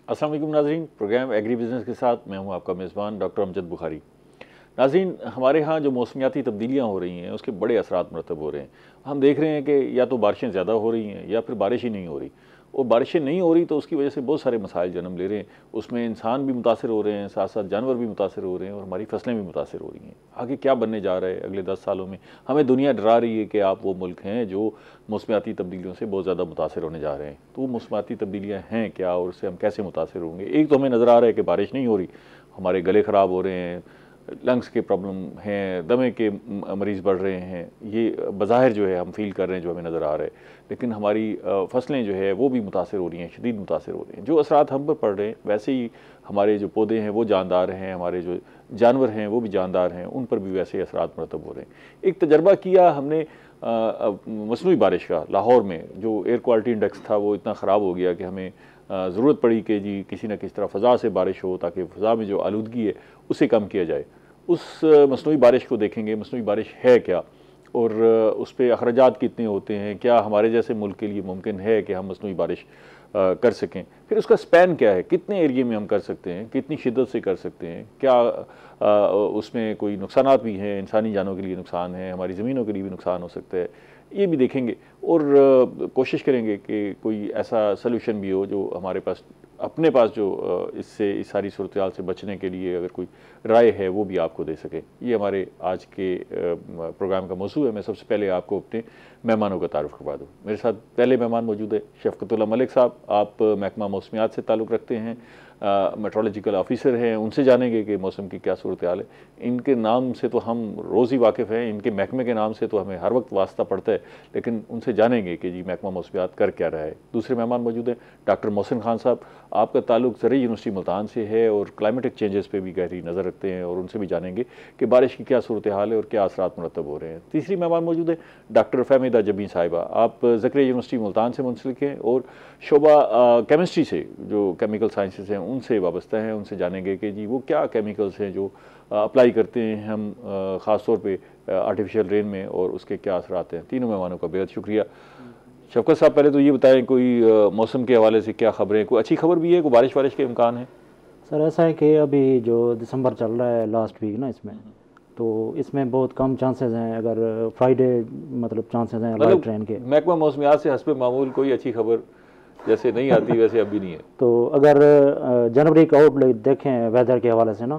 अस्सलाम वालेकुम नाज़रीन, प्रोग्राम एग्री बिज़नेस के साथ मैं हूं आपका मेज़बान डॉक्टर अमजद बुखारी। नाज़रीन, हमारे यहाँ जो मौसमियाती तब्दीलियाँ हो रही हैं उसके बड़े असरात मरतब हो रहे हैं। हम देख रहे हैं कि या तो बारिशें ज़्यादा हो रही हैं या फिर बारिश ही नहीं हो रही, और बारिशें नहीं हो रही तो उसकी वजह से बहुत सारे मसाइल जन्म ले रहे हैं। उसमें इंसान भी मुतासर हो रहे हैं, साथ साथ जानवर भी मुतासर हो रहे हैं और हमारी फसलें भी मुतासर हो रही हैं। आगे क्या बनने जा रहा है अगले 10 सालों में? हमें दुनिया डरा रही है कि आप वो मुल्क हैं जो मौसमियाती तब्दीलियों से बहुत ज़्यादा मुतासर होने जा रहे हैं। तो वो मौसमियाती तब्दीलियाँ हैं क्या और उससे हम कैसे मुतासर होंगे? एक तो हमें नज़र आ रहा है कि बारिश नहीं हो रही, हमारे गले ख़राब हो रहे हैं, लंग्स के प्रॉब्लम हैं, दमे के मरीज़ बढ़ रहे हैं, ये बज़ाहिर जो है हम फील कर रहे हैं, जो हमें नज़र आ रहा है। लेकिन हमारी फसलें जो है वो भी मुतासर हो रही हैं, शदीद मुतासर हो रही हैं। जो असरात हम पर पड़ रहे हैं वैसे ही हमारे जो पौधे हैं वो जानदार हैं, हमारे जो जानवर हैं वो भी जानदार हैं, उन पर भी वैसे ही असरात मरतब हो रहे हैं। एक तजर्बा किया हमने मसनूई बारिश का लाहौर में। जो एयर क्वालिटी इंडेक्स था वो इतना ख़राब हो गया कि हमें ज़रूरत पड़ी कि जी किसी न किसी तरह फ़ज़ा से बारिश हो ताकि फ़ज़ा में जो आलूदगी है उसे कम किया जाए। उस मसनूई बारिश को देखेंगे, मसनूई बारिश है क्या और उस पर अखराजात कितने होते हैं, क्या हमारे जैसे मुल्क के लिए मुमकिन है कि हम मसनूई बारिश कर सकें, फिर उसका स्पैन क्या है, कितने एरिए में हम कर सकते हैं, कितनी शिद्दत से कर सकते हैं, क्या उसमें कोई नुकसानात भी हैं, इंसानी जानों के लिए नुकसान है, हमारी ज़मीनों के लिए भी नुकसान हो सकता है, ये भी देखेंगे। और कोशिश करेंगे कि कोई ऐसा सलूशन भी हो जो हमारे पास अपने पास जो इससे इस सारी सूरत से बचने के लिए अगर कोई राय है वो भी आपको दे सके। ये हमारे आज के प्रोग्राम का मौजू है। मैं सबसे पहले आपको अपने मेहमानों का तारुफ करवा दूँ। मेरे साथ पहले मेहमान मौजूद है शफ़क़तुल्लाह मलिक साहब। आप महकमा मौसमियात से ताल्लुक़ रखते हैं, मेट्रोलॉजिकल ऑफिसर हैं। उनसे जानेंगे कि मौसम की क्या सूरत हाल है। इनके नाम से तो हम रोज़ ही वाकिफ़ हैं, इनके महकमे के नाम से तो हमें हर वक्त वास्ता पड़ता है, लेकिन उनसे जानेंगे कि जी महकमा मौसमियात कर क्या रहा है। दूसरे मेहमान मौजूद हैं डॉक्टर मोहसिन खान साहब। आपका ताल्लुक ज़रई यूनिवर्सिटी मुल्तान से है और क्लाइमेटिक चेंजेस पे भी गहरी नज़र रखते हैं, और उनसे भी जानेंगे कि बारिश की क्या सूरत हाल है और क्या असरात मुरतब हो रहे हैं। तीसरी मेहमान मौजूद है डॉक्टर फ़हमीदा जबीन साहिबा। आप ज़करिया यूनिवर्सिटी मुल्तान से मुंसलिक हैं और शोबा केमिस्ट्री से, जो केमिकल साइंसेज हैं, उनसे वाबस्ता हैं। उनसे जानेंगे कि जी वो क्या केमिकल्स हैं जो अप्लाई करते हैं हम ख़ास तौर पे आर्टिफिशियल रेन में, और उसके क्या असरात हैं। तीनों मेहमानों का बेहद शुक्रिया। शफ़क़त साहब, पहले तो ये बताएं कोई मौसम के हवाले से क्या खबरें, कोई अच्छी खबर भी है, कोई बारिश वारिश के इम्कान है? सर ऐसा है कि अभी जो दिसंबर चल रहा है लास्ट वीक ना, इसमें तो इसमें बहुत कम चांसेस हैं। अगर फ्राइडे मतलब चांसेस हैं लाइट ट्रेन के। महकमा मौसमियात से हस्ब मामूल कोई अच्छी खबर जैसे नहीं आती वैसे अब भी नहीं है। तो अगर जनवरी का आउटलुक देखें वेदर के हवाले से ना,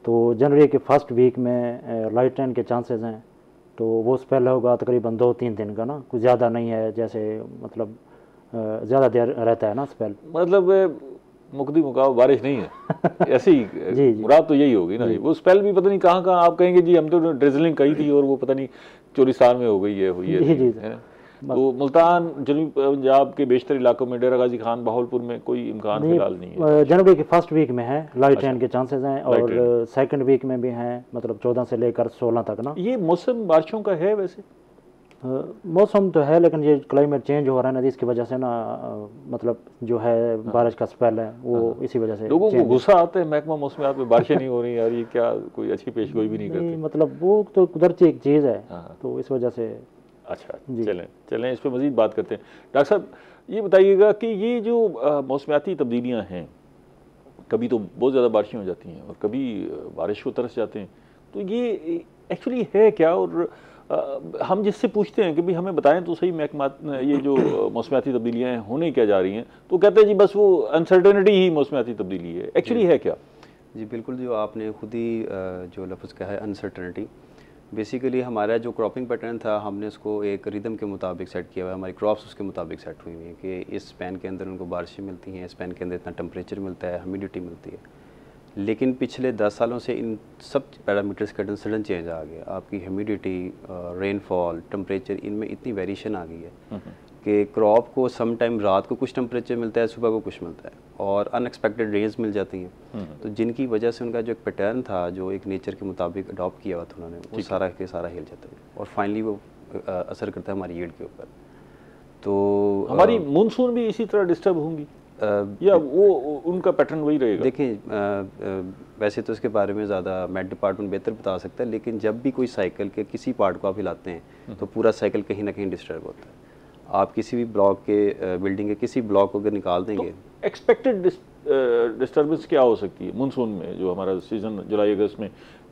तो जनवरी के फर्स्ट वीक में लाइट ट्रेन के चांसेस हैं। तो वो स्पेल होगा तकरीबन 2-3 दिन का ना, कुछ ज़्यादा नहीं है, जैसे मतलब ज़्यादा देर रहता है ना स्पेल। मतलब मुकदी मुकाव बारिश नहीं है ऐसे ही जी मुराद तो यही होगी ना। वो स्पेल भी पता नहीं कहाँ कहाँ आप कहेंगे जी हम तो ड्रिजलिंग कही थी और वो पता नहीं चोरिस्तान में हो गई है, हुई है। जी जी है। तो मुल्तान, जनूबी पंजाब के बेशतर इलाकों में, डेरा गाजी खान, बहावलपुर में कोई इम्कान फिलहाल नहीं है। जनवरी के फर्स्ट वीक में है लाइट ट्रेन के चांसेस हैं, और सेकंड वीक में भी हैं, मतलब 14 से लेकर 16 तक ना। ये मौसम बारिशों का है वैसे? मौसम तो है, लेकिन ये क्लाइमेट चेंज हो रहा है ना, इसकी वजह से ना मतलब जो है बारिश का स्पेल है वो इसी वजह से लोगों को गुस्सा आता है महकमा मौसमियात में बारिशें नहीं हो रही यार, ये क्या कोई अच्छी पेशगोई भी नहीं करती। मतलब वो तो कुदरती एक चीज़ है, तो इस वजह से। अच्छा, चलें इस पर मज़ीद बात करते हैं। डॉक्टर साहब, ये बताइएगा कि ये जो मौसमियाती तब्दीलियाँ हैं, कभी तो बहुत ज़्यादा बारिशें हो जाती हैं और कभी बारिश को तरस जाते हैं, तो ये एक्चुअली है क्या? और हम जिससे पूछते हैं कि भाई हमें बताएं तो सही महकमा ये जो मौसमियाती तब्दीलियाँ हैं होने क्या जा रही हैं, तो कहते हैं जी बस वो अनसर्टेनिटी ही मौसमियाती तब्दीली है। एक्चुअली है क्या? जी बिल्कुल, जो आपने खुद ही जो लफ्ज़ कहा है अनसर्टेनिटी, बेसिकली हमारा जो क्रॉपिंग पैटर्न था हमने उसको एक रिदम के मुताबिक सेट किया हुआ है। हमारी क्रॉप्स उसके मुताबिक सेट हुई हुई है कि इस स्पैन के अंदर उनको बारिशें मिलती हैं, स्पैन के अंदर इतना टेम्परेचर मिलता है, ह्यूमिडिटी मिलती है। लेकिन पिछले 10 सालों से इन सब पैरामीटर्स का सडन चेंज आ गया। आपकी ह्यूमिडिटी, रेनफॉल, टेम्परेचर, इनमें इतनी वेरिएशन आ गई है कि क्रॉप को सम टाइम रात को कुछ टेम्परेचर मिलता है, सुबह को कुछ मिलता है, और अनएक्सपेक्टेड रेंज मिल जाती हैं। तो जिनकी वजह से उनका जो एक पैटर्न था जो एक नेचर के मुताबिक अडॉप्ट किया हुआ था उन्होंने, वो सारा के सारा हिल जाता है और फाइनली वो असर करता है हमारी यील्ड के ऊपर। तो हमारी मानसून भी इसी तरह डिस्टर्ब होंगी या वो उनका पैटर्न वही रहेगा? देखें, वैसे तो इसके बारे में ज़्यादा मेट डिपार्टमेंट बेहतर बता सकता है, लेकिन जब भी कोई साइकिल के किसी पार्ट को आप हिलाते हैं तो पूरा साइकिल कहीं ना कहीं डिस्टर्ब होता है। आप किसी भी ब्लॉक के बिल्डिंग के किसी ब्लॉक को अगर निकाल देंगे, एक्सपेक्टेड डिस्टर्बेंस क्या हो सकती है मानसून में, जो हमारा सीजन जुलाई अगस्त में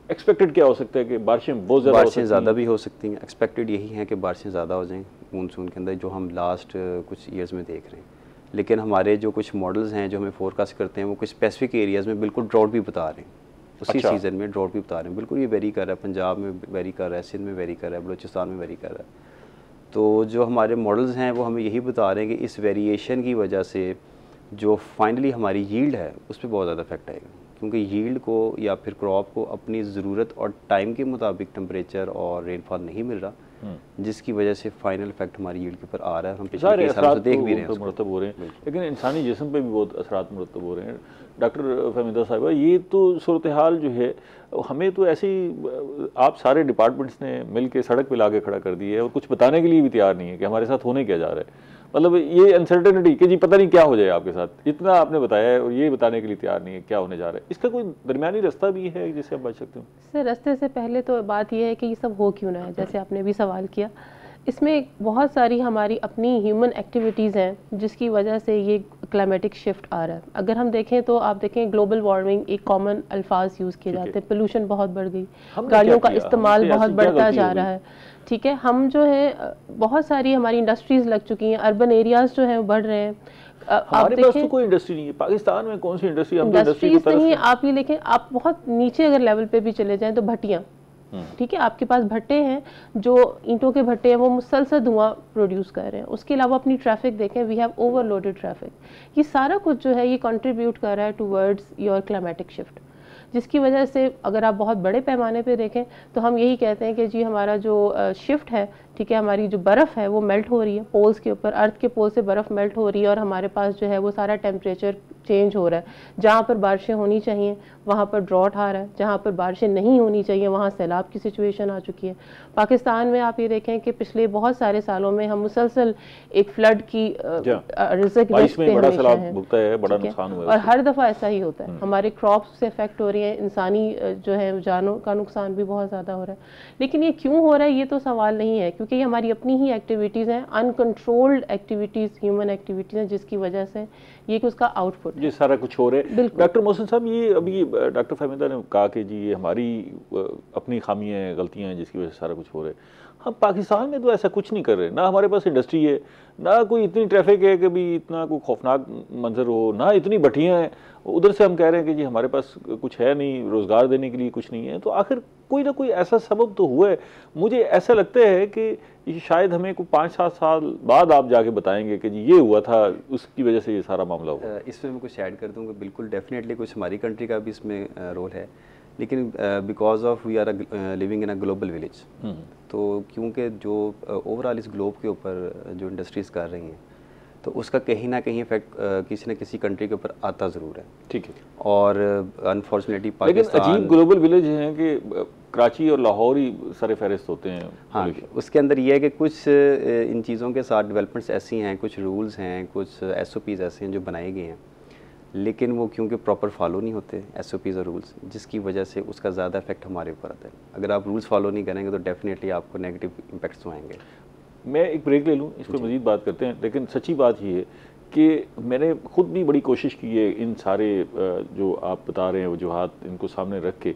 एक्सपेक्टेड क्या हो सकता है कि बारिशें बहुत ज़्यादा बारिशें ज़्यादा भी हो सकती हैं। एक्सपेक्टेड यही है कि बारिशें ज़्यादा हो जाएं मानसून के अंदर, जो हम लास्ट कुछ ईयर्स में देख रहे हैं। लेकिन हमारे जो कुछ मॉडल्स हैं जो हमें फोरकास्ट करते हैं वो कुछ स्पेसिफिक एरियाज़ में बिल्कुल ड्रॉट भी बता रहे हैं, उसी सीज़न में ड्रॉट भी बता रहे हैं। बिल्कुल ये वेरी कर रहा है, पंजाब में वेरी कर रहा है, सिंध में वेरी कर रहा है, बलूचिस्तान में वेरी कर रहा है। तो जो हमारे मॉडल्स हैं वो हमें यही बता रहे हैं कि इस वेरिएशन की वजह से जो फाइनली हमारी यील्ड है उस पर बहुत ज़्यादा इफेक्ट आएगा, क्योंकि यील्ड को या फिर क्रॉप को अपनी ज़रूरत और टाइम के मुताबिक टेम्परेचर और रेनफॉल नहीं मिल रहा, जिसकी वजह से फाइनल इफेक्ट हमारी यील्ड के ऊपर आ रहा है। हम पिछले सालों से देख भी रहे हैं मुरतब हो रहे हैं, लेकिन इंसानी जिस्म पे भी बहुत असरात मुरतब हो रहे हैं। डॉक्टर फहमीदा साहिबा, ये तो सूरत हाल जो है हमें तो ऐसे ही आप सारे डिपार्टमेंट्स ने मिल के सड़क पे लाके खड़ा कर दिया है और कुछ बताने के लिए भी तैयार नहीं है कि हमारे साथ होने क्या जा रहा है। मतलब ये अनसर्टेनिटी कि जी पता नहीं क्या हो जाए आपके साथ, इतना आपने बताया है और ये बताने के लिए तैयार नहीं है क्या होने जा रहा है। इसका कोई दरमियानी रास्ता भी है जिससे आप बच सकते हो? सर, रास्ते से पहले तो बात यह है कि ये सब हो क्यों ना है, जैसे आपने भी सवाल किया। इसमें बहुत सारी हमारी अपनी ह्यूमन एक्टिविटीज़ हैं जिसकी वजह से ये क्लाइमेटिक शिफ्ट आ रहा है। अगर हम देखें तो आप देखें ग्लोबल वार्मिंग एक कॉमन अल्फाज यूज़ किए जाते हैं, पोल्यूशन बहुत बढ़ गई, गाड़ियों का इस्तेमाल बहुत बढ़ता जा रहा है। ठीक है, हम जो है बहुत सारी हमारी इंडस्ट्रीज़ लग चुकी हैं, अर्बन एरियाज़ जो हैं वो बढ़ रहे हैं। हमारे पास तो कोई इंडस्ट्री नहीं है पाकिस्तान में, कौन सी इंडस्ट्री? हम इंडस्ट्रीज नहीं, आप ये देखें, आप बहुत नीचे अगर लेवल पे भी चले जाएं तो भट्टियाँ, ठीक है, आपके पास भट्टे हैं जो ईंटों के भट्टे हैं, वो मुसलसल धुआं प्रोड्यूस कर रहे हैं। उसके अलावा अपनी ट्रैफिक देखें, वी हैव ओवरलोडेड ट्रैफिक। ये सारा कुछ जो है ये कंट्रीब्यूट कर रहा है टुवर्ड्स योर क्लाइमेटिक शिफ्ट, जिसकी वजह से अगर आप बहुत बड़े पैमाने पे देखें तो हम यही कहते हैं कि जी हमारा जो शिफ्ट है, ठीक है, हमारी जो बर्फ़ है वो मेल्ट हो रही है पोल्स के ऊपर, अर्थ के पोल से बर्फ़ मेल्ट हो रही है और हमारे पास जो है वो सारा टेम्परेचर चेंज हो रहा है। जहाँ पर बारिशें होनी चाहिए वहाँ पर ड्रॉट आ रहा है, जहाँ पर बारिशें नहीं होनी चाहिए वहाँ सैलाब की सिचुएशन आ चुकी है। पाकिस्तान में आप ये देखें कि पिछले बहुत सारे सालों में हम मुसलसल एक फ्लड की रिस्क पे हमेशा हैं और हर दफ़ा ऐसा ही होता है। हमारे क्रॉप्स से इफेक्ट हो रही है, इंसानी जो है जानों का नुकसान भी बहुत ज़्यादा हो रहा है। लेकिन ये क्यों हो रहा है ये तो सवाल नहीं है, क्योंकि ये हमारी अपनी ही एक्टिविटीज़ हैं, अनकंट्रोल्ड एक्टिविटीज़, ह्यूमन एक्टिविटीज़ हैं, जिसकी वजह से ये कि उसका आउटपुट ये सारा कुछ हो रहा है। डॉक्टर मोहसिन साहब, ये अभी डॉक्टर फहमीदा ने कहा कि जी ये हमारी अपनी खामियां हैं, गलतियां हैं, जिसकी वजह से सारा कुछ हो रहा है। हम पाकिस्तान में तो ऐसा कुछ नहीं कर रहे, ना हमारे पास इंडस्ट्री है, ना कोई इतनी ट्रैफिक है कि भी इतना कोई खौफनाक मंजर हो, ना इतनी भट्टियाँ हैं। उधर से हम कह रहे हैं कि जी हमारे पास कुछ है नहीं, रोज़गार देने के लिए कुछ नहीं है। तो आखिर कोई ना कोई ऐसा सबब तो हुआ है। मुझे ऐसा लगता है कि शायद हमें कोई 5-7 साल बाद आप जाके बताएंगे कि जी ये हुआ था, उसकी वजह से ये सारा मामला हुआ। इसमें मैं कुछ ऐड कर दूँ कि बिल्कुल डेफिनेटली कुछ हमारी कंट्री का भी इसमें रोल है, लेकिन because of we are living in a global village, तो क्योंकि जो ओवरऑल इस ग्लोब के ऊपर जो इंडस्ट्रीज़ कर रही हैं तो उसका कहीं ना कहीं इफेक्ट किसी न किसी कंट्री के ऊपर आता ज़रूर है। ठीक है, और अनफॉर्चुनेटली पाकिस्तान, लेकिन अजीब ग्लोबल विलेज हैं कि कराची और लाहौर ही सर फहरिस्त होते हैं। हाँ, उसके अंदर ये है कि कुछ इन चीज़ों के साथ डेवलपमेंट्स ऐसी हैं, कुछ रूल्स हैं, कुछ SOPs ऐसे हैं जो बनाए गए हैं, लेकिन वो क्योंकि प्रॉपर फॉलो नहीं होते SOPs और रूल्स, जिसकी वजह से उसका ज़्यादा इफेक्ट हमारे ऊपर आता है। अगर आप रूल्स फॉलो नहीं करेंगे तो डेफिनेटली आपको नेगेटिव इम्पैक्ट्स आएंगे। मैं एक ब्रेक ले लूँ, इस पर मज़ीद बात करते हैं। लेकिन सच्ची बात ये है कि मैंने खुद भी बड़ी कोशिश की है इन सारे जो आप बता रहे हैं वजूहात, इनको सामने रख के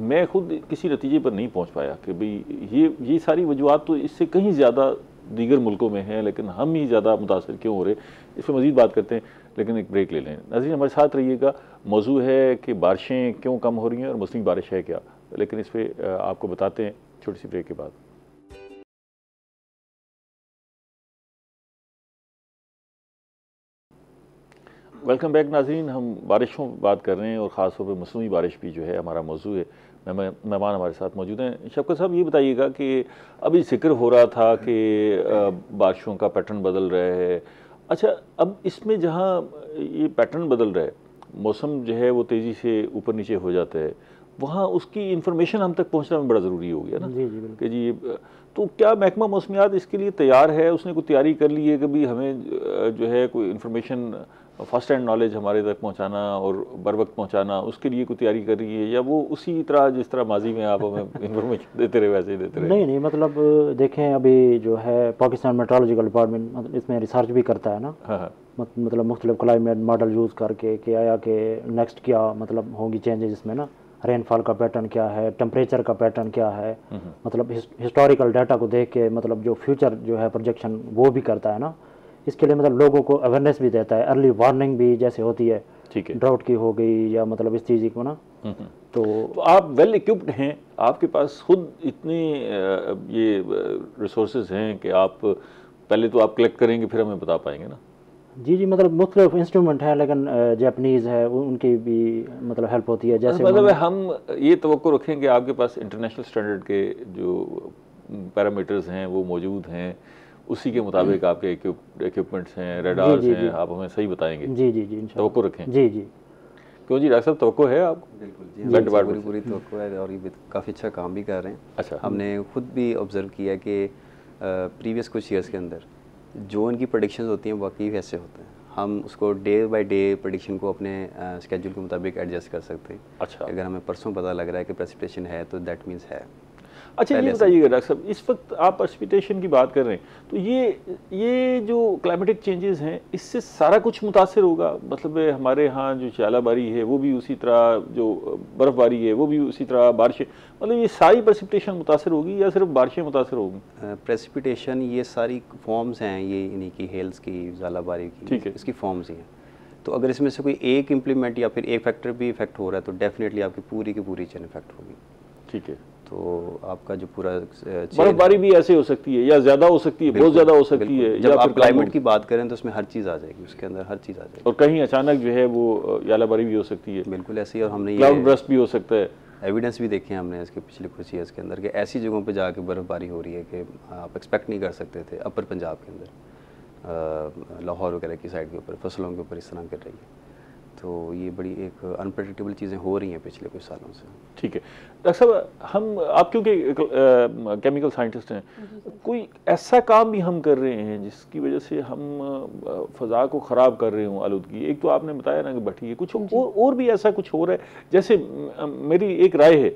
मैं खुद किसी नतीजे पर नहीं पहुंच पाया कि भाई ये सारी वजूहात तो इससे कहीं ज़्यादा दीगर मुल्कों में हैं, लेकिन हम ही ज़्यादा मुतासर क्यों हो रहे, इस पर मज़ीद बात करते हैं। लेकिन एक ब्रेक ले लें। नाज़रीन हमारे साथ रहिएगा। मौजू है कि बारिशें क्यों कम हो रही हैं और मौसमी बारिश है क्या, लेकिन इस पर आपको बताते हैं छोटी सी ब्रेक के बाद। वेलकम बैक नाज़रीन, हम बारिशों पर बात कर रहे हैं और ख़ास तौर पर मौसमी बारिश भी जो है हमारा मौजू है। मेहमान हमारे साथ मौजूद हैं। शफ़क़त साहब, ये बताइएगा कि अभी जिक्र हो रहा था कि बारिशों का पैटर्न बदल रहा है। अच्छा, अब इसमें जहाँ ये पैटर्न बदल रहा है, मौसम जो है वो तेज़ी से ऊपर नीचे हो जाता है, वहाँ उसकी इन्फॉर्मेशन हम तक पहुँचना बड़ा ज़रूरी हो गया ना। जी जी कि जी, तो क्या महकमा मौसमियात इसके लिए तैयार है? उसने कोई तैयारी कर ली है कि भी हमें जो है कोई इन्फॉर्मेशन, फर्स्ट हैंड नॉलेज हमारे तक पहुंचाना और बर वक्त पहुंचाना, उसके लिए कोई तैयारी कर रही है, या वो उसी तरह जिस तरह माजी में आप हमें इन्फॉर्मेशन देते रहे वैसे ही देते रहे? नहीं, मतलब देखें, अभी जो है पाकिस्तान मेट्रोलॉजिकल डिपार्टमेंट मतलब इसमें रिसर्च भी करता है ना। हाँ। मतलब मुख्तलिफ क्लाइमेट मॉडल यूज़ करके कि आया कि नेक्स्ट क्या मतलब होंगी चेंजेस इसमें ना, रेनफॉल का पैटर्न क्या है, टेम्परेचर का पैटर्न क्या है, मतलब हिस्टोरिकल डाटा को देख के मतलब जो फ्यूचर जो है प्रोजेक्शन वो भी करता है ना। इसके लिए मतलब लोगों को अवेयरनेस भी देता है, अर्ली वार्निंग भी जैसे होती है, ठीक है, ड्राउट की हो गई या मतलब इस चीज़ को ना। तो आप वेल इक्विप्ड हैं, आपके पास खुद इतने ये रिसोर्सेज हैं कि आप पहले तो आप कलेक्ट करेंगे फिर हमें बता पाएंगे ना। जी जी, मतलब मुख्तलिफ इंस्ट्रूमेंट है, लेकिन जापानीज़ है उनकी भी मतलब हेल्प होती है। जैसे मतलब हम ये तवक्को रखें कि आपके पास इंटरनेशनल स्टैंडर्ड के जो पैरामीटर्स हैं वो मौजूद हैं, उसी के मुताबिक आपके इक्विपमेंट्स हैं, रेडार्स हैं, आप हमें सही बताएंगे। जी जी जी, तवक्को रखें। जी जी। क्यों जी डॉक्टर साहब, तवक्को है आपको? बिल्कुल जी, पूरी तवक्को है और ये काफ़ी अच्छा काम भी कर रहे हैं। अच्छा, हमने खुद भी ऑब्जर्व किया कि प्रीवियस कुछ ईयर्स के अंदर जो इनकी प्रेडिक्शंस होती हैं वाकई वैसे होते हैं। हम उसको डे बाय डे प्रेडिक्शन को अपने स्केड्यूल के मुताबिक एडजस्ट कर सकते हैं। अच्छा, अगर हमें परसों पता लग रहा है कि प्रेसिपिटेशन है तो दैट मीन्स है। अच्छा ये बताइएगा डॉक्टर साहब, इस वक्त आप प्रेसिपिटेशन की बात कर रहे हैं, तो ये जो क्लाइमेटिक चेंजेस हैं इससे सारा कुछ मुतासर होगा? मतलब हमारे यहाँ जो चालाबारी है वो भी उसी तरह, जो बर्फ़बारी है वो भी उसी तरह, बारिशें, मतलब ये सारी प्रेसिपिटेशन मुतासर होगी या सिर्फ बारिशें मुतासर होंगी? प्रेसिपिटेशन ये सारी फॉर्म्स हैं, ये इन्हीं की हेल्स की, ज़ालाबारी की, ठीक है, इसकी फॉर्म्स ही हैं। तो अगर इसमें से कोई एक इम्प्लीमेंट या फिर एक फैक्टर भी इफेक्ट हो रहा है तो डेफिनेटली आपकी पूरी की पूरी चेन इफेक्ट होगी। ठीक है, तो आपका जो पूरा बर्फबारी भी ऐसे हो सकती है या ज़्यादा हो सकती है, बहुत ज़्यादा हो सकती है। जब आप क्लाइमेट की बात करें तो उसमें हर चीज़ आ जाएगी, उसके अंदर हर चीज़ आ जाएगी। और कहीं अचानक जो है वो यालाबारी भी हो सकती है। बिल्कुल ऐसे ही। और हमने क्लाउड बर्स्ट भी हो सकता है। एविडेंस भी देखे हैं हमने इसके पिछले कुछ ईयर्स के अंदर कि ऐसी जगहों पे जाके बर्फ़बारी हो रही है कि आप एक्सपेक्ट नहीं कर सकते थे। अपर पंजाब के अंदर लाहौर वगैरह की साइड के ऊपर फसलों के ऊपर इस तरह कर रही है। तो ये बड़ी एक अनप्रेडिक्टेबल चीज़ें हो रही हैं पिछले कुछ सालों से। ठीक है डॉक्टर साहब, आप क्योंकि केमिकल साइंटिस्ट हैं, कोई ऐसा काम भी हम कर रहे हैं जिसकी वजह से हम फ़ज़ा को ख़राब कर रहे हों, आलूदगी? एक तो आपने बताया ना कि भट्टी है, कुछ और भी ऐसा कुछ हो रहा है? जैसे मेरी एक राय है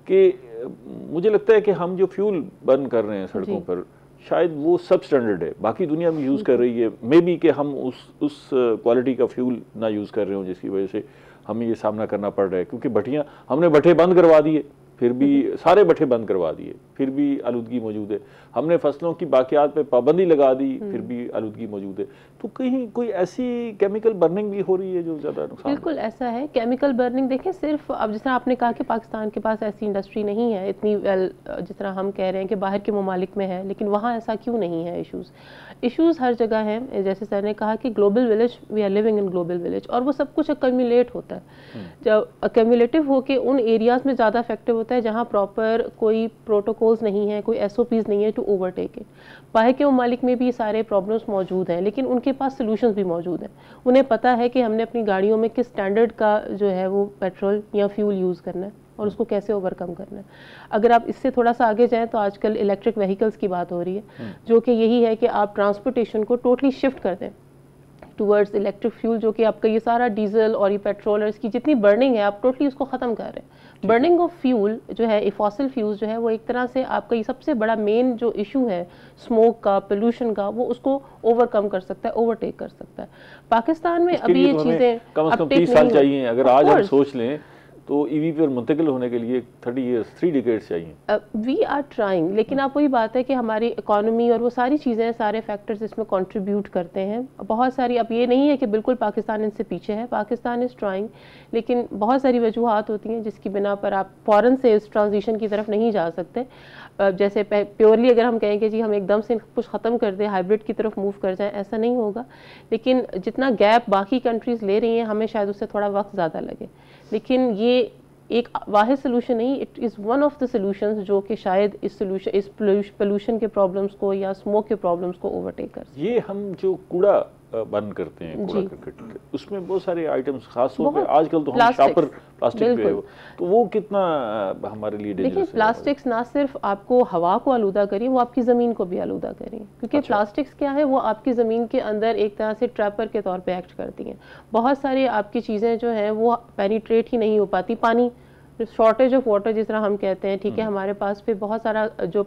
कि मुझे लगता है कि हम जो फ्यूल बर्न कर रहे हैं सड़कों पर, शायद वो सब स्टैंडर्ड है, बाकी दुनिया में यूज़ कर रही है, मे बी कि हम उस क्वालिटी का फ्यूल ना यूज़ कर रहे हो, जिसकी वजह से हमें ये सामना करना पड़ रहा है। क्योंकि भट्टियाँ, हमने भट्टे बंद करवा दिए, फिर भी सारे भट्टे बंद करवा दिए, फिर भी आलूदगी मौजूद है। हमने फसलों की बाकियात पे पाबंदी लगा दी, फिर भी आलूदगी मौजूद है। तो कहीं कोई ऐसी केमिकल बर्निंग भी हो रही है जो ज़्यादा नुकसान? बिल्कुल ऐसा है, केमिकल बर्निंग देखें, सिर्फ अब जिस तरह आपने कहा कि पाकिस्तान के पास ऐसी इंडस्ट्री नहीं है इतनी जिस तरह हम कह रहे हैं कि बाहर के ममालिक में है, लेकिन वहाँ ऐसा क्यों नहीं है? इश्यूज़ हर जगह हैं। जैसे सर ने कहा कि global village, we are living in global village, और वो सब कुछ अक्यूमुलेट होता है। जब अक्यूमुलेटिव होके उन एरियाज़ में ज़्यादा इफेक्टिव होता है जहाँ प्रॉपर कोई प्रोटोकॉल्स नहीं है, कोई SOPs नहीं है टू ओवरटेक इट। बाहर के ममालिक में भी सारे प्रॉब्लम्स मौजूद हैं, लेकिन उनके पास सोल्यूशंस भी मौजूद हैं। उन्हें पता है कि हमने अपनी गाड़ियों में किस स्टैंडर्ड का जो है वो पेट्रोल या फ्यूल यूज़ करना है और उसको कैसे ओवरकम करना है। अगर आप इससे थोड़ा सा आगे जाएं तो आजकल इलेक्ट्रिक व्हीकल्स की बात हो रही है, जो कि यही है कि आप ट्रांसपोर्टेशन को टोटली शिफ्ट कर दें टूवर्ड्स इलेक्ट्रिक फ्यूल, जो कि आपका ये सारा डीजल और ये पेट्रोल और इसकी जितनी बर्निंग है आप टोटली उसको ख़त्म कर रहे हैं। बर्निंग ऑफ फ्यूल जो है, फॉसिल फ्यूल्स जो है, वो एक तरह से आपका ये सबसे बड़ा मेन जो इशू है स्मोक का, पोल्यूशन का, वो उसको ओवरकम कर सकता है, ओवरटेक कर सकता है। पाकिस्तान में अभी ये चीज़ें कम से कम 30 साल चाहिए। अगर आज हम सोच लें तो EV पर मुंतकिल होने के लिए 30 ईयर्स, 3 डिकेड्स चाहिए। वी आर ट्राइंग, लेकिन आप वही बात है कि हमारी इकोनॉमी और वो सारी चीज़ें, सारे फैक्टर्स इसमें कंट्रीब्यूट करते हैं बहुत सारी। अब ये नहीं है कि बिल्कुल पाकिस्तान इनसे पीछे है, पाकिस्तान इज़ ट्राइंग, लेकिन बहुत सारी वजूहात होती हैं जिसकी बिना पर आप फ़ौरन से इस ट्रांजिशन की तरफ नहीं जा सकते। जैसे प्योरली अगर हम कहें कि जी हम एकदम से कुछ ख़त्म कर दें, हाइब्रिड की तरफ मूव कर जाएं, ऐसा नहीं होगा। लेकिन जितना गैप बाकी कंट्रीज़ ले रही हैं, हमें शायद उससे थोड़ा वक्त ज़्यादा लगे, लेकिन ये एक वाहिद सोल्यूशन नहीं, it is one of the solutions जो कि शायद इस पोल्यूशन के प्रॉब्लम्स को या स्मोक के प्रॉब्लम्स को ओवरटेक कर। ये हम जो कूड़ा बंद करते हैं, कूड़ा करकट, उसमें बहुत सारे आइटम्स, खास तौर पे आजकल तो हम शॉपर प्लास्टिक पे, तो वो कितना हमारे लिए डेंजरस है? देखिए, प्लास्टिक्स ना सिर्फ आपको हवा को आलूदा करिए, वो आपकी ज़मीन को भी आलूदा करिए, क्योंकि प्लास्टिक्स क्या है, वो आपकी ज़मीन के अंदर एक तरह से ट्रैपर के तौर पे एक्ट करती हैं। बहुत सारी आपकी चीज़ें जो हैं वो पेनिट्रेट ही नहीं हो पाती, पानी शॉर्टेज ऑफ वाटर जिस तरह हम कहते हैं, ठीक है, हमारे पास फिर बहुत सारा जो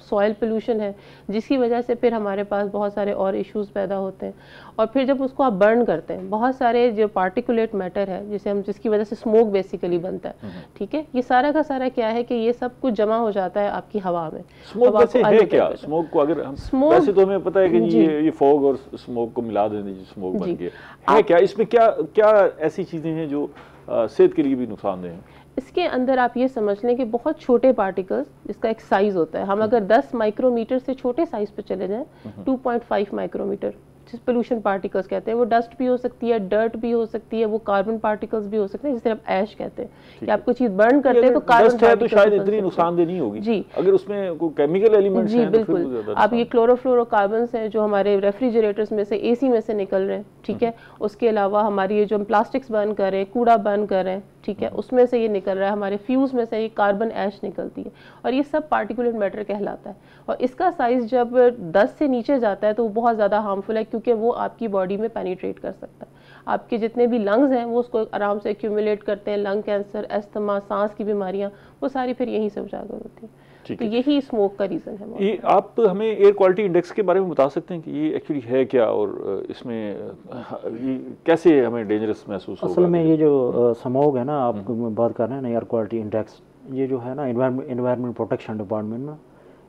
सॉइल पोल्यूशन है जिसकी वजह से फिर हमारे पास बहुत सारे और इश्यूज पैदा होते हैं। और फिर जब उसको आप बर्न करते हैं, बहुत सारे जो पार्टिकुलेट मैटर है जिसकी वजह से स्मोक बेसिकली बनता है, ठीक है, ये सारा का सारा क्या है कि ये सब कुछ जमा हो जाता है आपकी हवा में। स्मोक वैसे है क्या? स्मोक को अगर हम वैसे तो हमें पता है कि ये फॉग और स्मोक को मिला देने से स्मोक बन गया है क्या? इसमें क्या ऐसी चीजें हैं जो सेहत के लिए भी नुकसानदेह हैं? इसके अंदर आप ये समझ लें कि बहुत छोटे पार्टिकल्स, इसका एक साइज होता है, हम अगर 10 माइक्रोमीटर से छोटे साइज पे चले जाएं, 2.5 माइक्रोमीटर जिस पोल्यूशन पार्टिकल्स कहते हैं, वो डस्ट भी हो सकती है, डर्ट भी हो सकती है, वो कार्बन पार्टिकल्स भी हो सकते हैं, जिसे आप ऐश कहते हैं कि आप कोई चीज बर्न करते हैं तो कार्बन पार्टिकल्स तो शायद इतनी नुकसानदेह नहीं होगी जी, अगर उसमें कोई केमिकल एलिमेंट्स हैं। जी बिल्कुल, आप ये क्लोरोफ्लोरोकार्बन्स हैं जो हमारे रेफ्रिजरेटर्स में से, एसी में से निकल रहे हैं, ठीक है, उसके अलावा हमारी ये जो हम प्लास्टिक्स बर्न कर रहे हैं, कूड़ा बर्न कर रहे हैं, ठीक है, उसमें से ये निकल रहा है, हमारे फ्यूज में से ये कार्बन ऐश निकलती है, और ये सब पार्टिकुलेट मैटर कहलाता है। और इसका साइज जब 10 से नीचे जाता है तो वो बहुत ज़्यादा हार्मफुल है, क्योंकि वो आपकी बॉडी में पेनिट्रेट कर सकता है। आपके जितने भी लंग्स हैं वो उसको आराम से एक्यूमुलेट करते हैं, लंग कैंसर, अस्थमा, सांस की बीमारियाँ, वो सारी फिर यहीं से उजागर होती हैं। तो यही स्मोक का रीज़न है। ये आप हमें एयर क्वालिटी इंडेक्स के बारे में बता सकते हैं कि ये एक्चुअली है क्या, और इसमें ये कैसे हमें डेंजरस महसूस होगा? असल में ये जो स्मोक है ना, आप बात कर रहे हैं ना, एयर क्वालिटी इंडेक्स, ये जो है ना एनवायरनमेंट प्रोटेक्शन डिपार्टमेंट ना,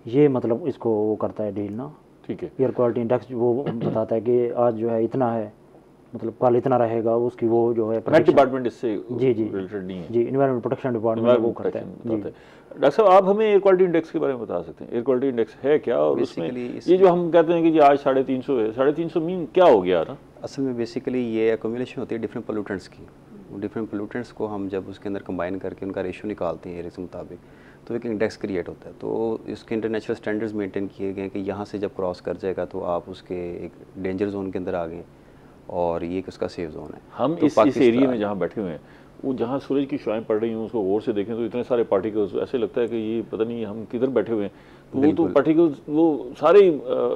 ये मतलब इसको वो करता है डील ना, ठीक है। एयर क्वालिटी इंडेक्स वो बताता है कि आज जो है इतना है, मतलब कल इतना रहेगा, उसकी वो जो है डिपार्टमेंट इससे जी रिलेटेड नहीं है जी, एनवायरनमेंट प्रोटेक्शन डिपार्टमेंट वो करता है जी। डॉक्टर साहब, आप हमें एयर क्वालिटी इंडेक्स के बारे में बता सकते हैं, एयर क्वालिटी इंडेक्स है क्या, और उसमें ये जो हम कहते हैं कि जी आज 350 है, 350 मीन क्या हो गया ना? असल में बेसिकली ये एक्यूमुलेशन होती है डिफरेंट पोल्यूटेंट्स की। डिफरेंट पोल्यूटेंट्स को हम जब उसके अंदर कंबाइन करके उनका रेशियो निकालते हैं एरिया के मुताबिक, तो एक इंडेक्स क्रिएट होता है। तो इसके इंटरनेशनल स्टैंडर्ड्स मेंटेन किए गए हैं कि यहाँ से जब क्रॉस कर जाएगा तो आप उसके एक डेंजर जोन के अंदर आ गए, और ये उसका सेफ जोन है। हम तो इस एरिया में जहाँ बैठे हुए हैं, वो जहाँ सूरज की शुआएं पड़ रही हैं, उसको गौर से देखें तो इतने सारे पार्टिकल्स, ऐसे लगता है कि ये पता नहीं हम किधर बैठे हुए हैं। तो वो तो पार्टिकल्स वो सारे